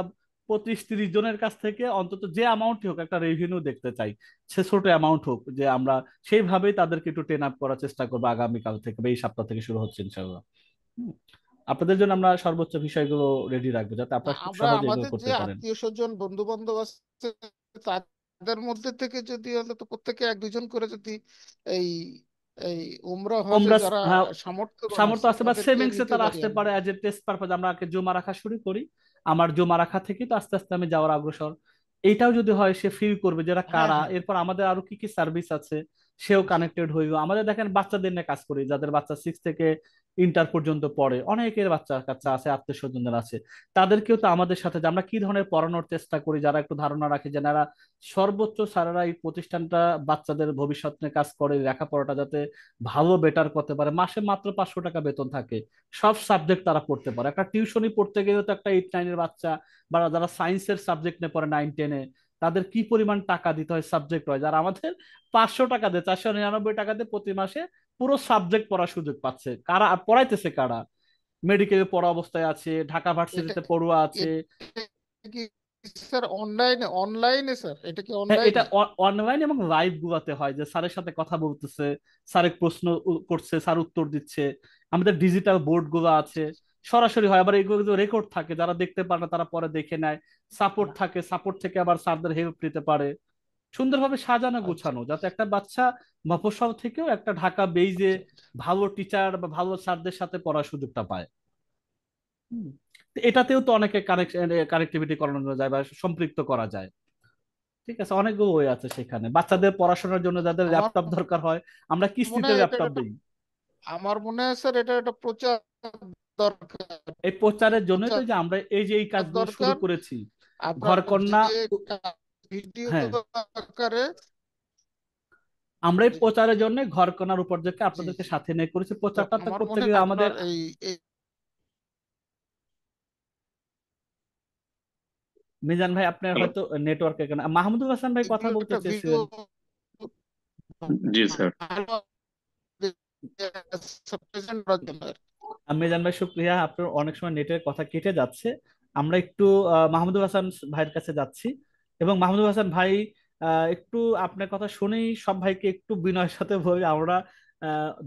25 30 জনের কাছ থেকে অন্তত যে অ্যামাউন্টই হোক একটা রেভিনিউ দেখতে চাই, সে ছোট অ্যামাউন্ট হোক, যে আমরা সেইভাবেই তাদেরকে একটু ট্রেন আপ করার চেষ্টা করবো আগামীকাল থেকে বা এই সপ্তাহ থেকে শুরু হচ্ছে ইনশাল্লাহ। হুম। আপনাদের জন্য আমরা সর্বোচ্চ বিষয়গুলো রেডি রাখবো, যাতে না, আপনারা খুব আমরা সহজে এগুলো আমাদের যে করতে পারেন। আত্মীয় স্বজন বন্ধু বান্ধব আছে তাদের মধ্যে থেকে যদি অন্তত প্রত্যেকে এক দুজন করে যদি এই এই উমরা হজে ওমরা, যারা হ্যাঁ, সামর্থ্যবান সামর্থ্য আছে আছে বা তাদেরকে সেভিংসে নিতে তারা পারি আসতে আমরা। পারে, অ্যাজ এ টেস্ট পারপাজ আমরা আগে জমা রাখা শুরু করি। আমার জমা রাখা থেকে তো আস্তে আস্তে আমি যাওয়ার অগ্রসর। এইটাও যদি হয়, সে ফিল করবে যারা হ্যাঁ কারা, হ্যাঁ। এরপর আমাদের আরো কি কি সার্ভিস আছে, সেও জি কানেক্টেড হইব। আমাদের দেখেন বাচ্চাদের নিয়ে কাজ করি, যাদের বাচ্চা 6 থেকে ইন্টার পর্যন্ত পড়ে, অনেকের বাচ্চা কাচ্চা আছে, আত্মীয় স্বজনদের আছে, তাদেরকেও তো আমাদের সাথে যে আমরা কি ধরনের পড়ানোর চেষ্টা করি, যারা একটু ধারণা রাখে যে না, সর্বোচ্চ স্যারেরা এই প্রতিষ্ঠানটা বাচ্চাদের ভবিষ্যৎ নিয়ে কাজ করে, লেখাপড়াটা যাতে ভালো বেটার করতে পারে। মাসে মাত্র 500 টাকা বেতন থাকে, সব সাবজেক্ট তারা পড়তে পারে। একটা টিউশনই পড়তে গেলে তো একটা 8 9 এর বাচ্চা বা যারা সায়েন্সের সাবজেক্ট নিয়ে পড়ে 9 10-এ, তাদের কি পরিমাণ টাকা দিতে হয় সাবজেক্ট হয়, যারা আমাদের 500 টাকা দেয়, 499 টাকা দিয়ে প্রতি মাসে পুরো সাবজেক্ট পড়ার সুযোগ পাচ্ছে। কারা পড়াইতেছে, কারা মেডিকেলে পড়া অবস্থায় আছে, ঢাকা এটা ভার্সিটিতে পড়ুয়া আছে। এটা কি স্যার অনলাইনে, অনলাইনে স্যার এটা কি হ্যাঁ, এটা অনলাইনে? অনলাইন এবং লাইভ গুলাতে হয়, যে স্যারের সাথে কথা বলতেছে, স্যারের প্রশ্ন করছে, স্যার উত্তর দিচ্ছে। আমাদের ডিজিটাল বোর্ড গুলো আছে, সরাসরি হয়। আবার এগুলো রেকর্ড থাকে, যারা দেখতে পারে না তারা পরে দেখে নেয়। সাপোর্ট থাকে, সাপোর্ট থেকে আবার স্যারদের হেল্প নিতে পারে। সুন্দরভাবে সাজানো আচ্ছা গোছানো, যাতে একটা বাচ্চা মফস্বল থেকেও একটা ঢাকা বেইজে আচ্ছা আচ্ছা। ভালো টিচার বা ভালো স্যারদের সাথে পড়ার সুযোগটা পায়। হুম। তো এটাতেও তো অনেকে কানেক্টিভিটি করানো যায় বা সম্পৃক্ত করা যায়। ঠিক আছে, অনেকগুলো ওয়ে আছে সেখানে। তো বাচ্চাদের পড়াশোনার জন্য যাদের আমার ল্যাপটপ দরকার হয়, আমরা মনে কিস্তিতে হয় এটা ল্যাপটপ একটা, দিই। আমার মনে হয় স্যার এটা একটা প্রচার দরকার, এই প্রচারের জন্যই তো প্রচার যে আমরা এই যে এই কাজগুলো শুরু দরকার। করেছি। আপনার ঘর কন্যা। যে ভিডিও হ্যাঁ, আকারে আমরাই জি প্রচারের জন্য ঘর কোনার উপর থেকে জি আপনাদেরকে জি সাথে নিয়ে করেছি। তো প্রচারটা তো আমার করতে মনে গিয়ে হয় আমাদের আপনার এই মিজান ভাই আপনার হ্যালো। হয়তো নেটওয়ার্কের কারণে, মাহমুদুল হাসান ভাই কথা এগুলো বলতে একটা ভিডিও চেয়েছিলেন। জি স্যার। ভালো প্রেজেন্ট করার জন্য আর কি। মিজান ভাই শুক্রিয়া, আপনার অনেক সময় নেটের কথা কেটে যাচ্ছে। আমরা একটু মাহমুদুল হাসান ভাইয়ের কাছে যাচ্ছি, এবং মাহমুদুল হাসান ভাই একটু আপনার কথা শুনেই সব ভাইকে একটু বিনয়ের সাথে বলি, আমরা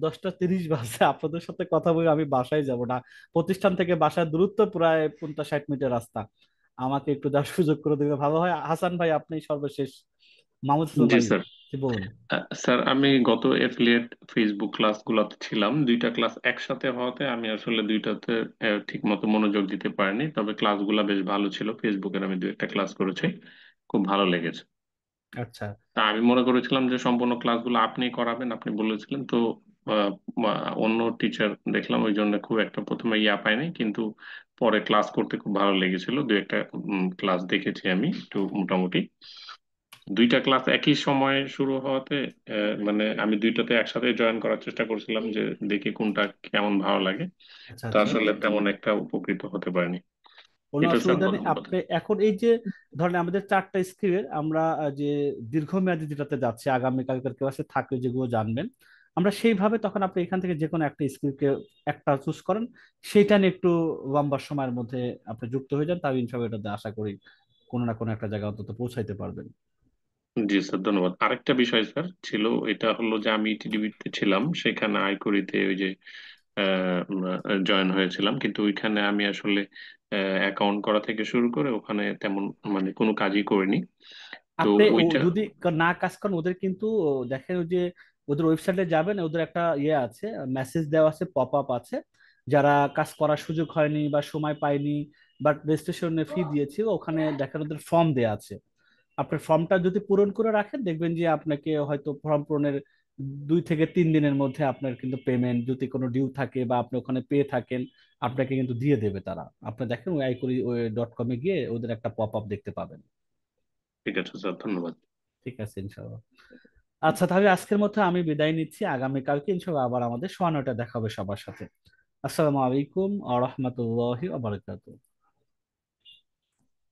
10টা 30 বাজে আপনাদের সাথে কথা বলে আমি বাসায় যাব না। প্রতিষ্ঠান থেকে বাসার দূরত্ব প্রায় 50-60 মিনিটের রাস্তা। আমাকে একটু দেওয়ার সুযোগ করে দিলে ভালো হয়। হাসান ভাই আপনি সর্বশেষ। মাহমুদ হাসান জি ভাই স্যার। কি বলুন? স্যার আমি গত এফিলিয়েট ফেসবুক ক্লাসগুলোতে ছিলাম, দুইটা ক্লাস একসাথে হওয়াতে আমি আসলে দুইটাতে ঠিক মতো মনোযোগ দিতে পারিনি, তবে ক্লাসগুলো বেশ ভালো ছিল। ফেসবুকের আমি 2-1টা ক্লাস করেছি, খুব ভালো লেগেছে। আচ্ছা। তা আমি মনে করেছিলাম যে সম্পূর্ণ ক্লাসগুলো আপনি করাবেন, আপনি বলেছিলেন তো। আহ, অন্য টিচার দেখলাম, ওই জন্য খুব একটা প্রথমে পাইনি, কিন্তু পরে ক্লাস করতে খুব ভালো লেগেছিল। 2-1টা ক্লাস দেখেছি আমি একটু মোটামুটি। দুইটা ক্লাস একই সময়ে শুরু হওয়াতে মানে আমি দুইটাতে একসাথে জয়েন করার চেষ্টা করছিলাম যে দেখি কোনটা কেমন ভালো লাগে। আচ্ছা তো আচ্ছা, আসলে তেমন একটা উপকৃত হতে পারিনি। কোনো এটা স্যার অসুবিধা নেই। ধন্যবাদ। আপনি এখন এই যে ধরেন আমাদের 4টা স্কিলের আমরা যে দীর্ঘমেয়াদী যেটাতে যাচ্ছে, আগামীকালকার ক্লাসে থাকলে যেগুলো জানবেন, আমরা সেইভাবে তখন আপনি এখান থেকে যে কোনো একটা স্কিলকে একটা চুজ করেন, সেইটা নিয়ে একটু লম্বা সময়ের মধ্যে আপনি যুক্ত হয়ে যান, তাহলে ইনশাআল্লাহ এটাতে আশা করি কোনো না কোনো একটা জায়গা অন্তত পৌঁছাইতে পারবেন। জি স্যার ধন্যবাদ। আরেকটা বিষয় স্যার ছিল, এটা হলো যে আমি টিডিবিতে ছিলাম, সেখানে আইকরিতে ওই যে জয়েন হয়েছিলাম, কিন্তু ওইখানে আমি আসলে অ্যাকাউন্ট করা থেকে শুরু করে ওখানে তেমন মানে কোনো কাজই করিনি। তো আপনি ওইটা। যদি না কাজ করেন, ওদের কিন্তু দেখেন ওই যে ওদের ওয়েবসাইটে যাবেন, ওদের একটা আছে, মেসেজ দেওয়া আছে, পপ আপ আছে, যারা কাজ করার সুযোগ হয়নি বা সময় পায়নি বাট রেজিস্ট্রেশনে ফি দিয়েছে, ওখানে দেখেন ওদের ফর্ম দেওয়া আছে। আপনার ফর্মটা যদি পূরণ করে রাখেন, দেখবেন যে আপনাকে হয়তো ফর্ম পূরণের 2 থেকে 3 দিনের মধ্যে আপনার কিন্তু পেমেন্ট, যদি কোনো ডিউ থাকে বা আপনি ওখানে পেয়ে থাকেন, আপনাকে কিন্তু দিয়ে দেবে তারা। আপনি দেখেন ওই আইকরি .com-এ গিয়ে ওদের একটা পপ আপ দেখতে পাবেন। ঠিক আছে স্যার ধন্যবাদ। ঠিক আছে ইনশাআল্লাহ। আচ্ছা, তাহলে আজকের মতো আমি বিদায় নিচ্ছি। আগামীকালকে ইনশাআল্লাহ আবার আমাদের সোয়া 9টায় দেখা হবে সবার সাথে। আসসালামু আলাইকুম আ রহমতুল্লাহি ওয়া বারাকাতুহু।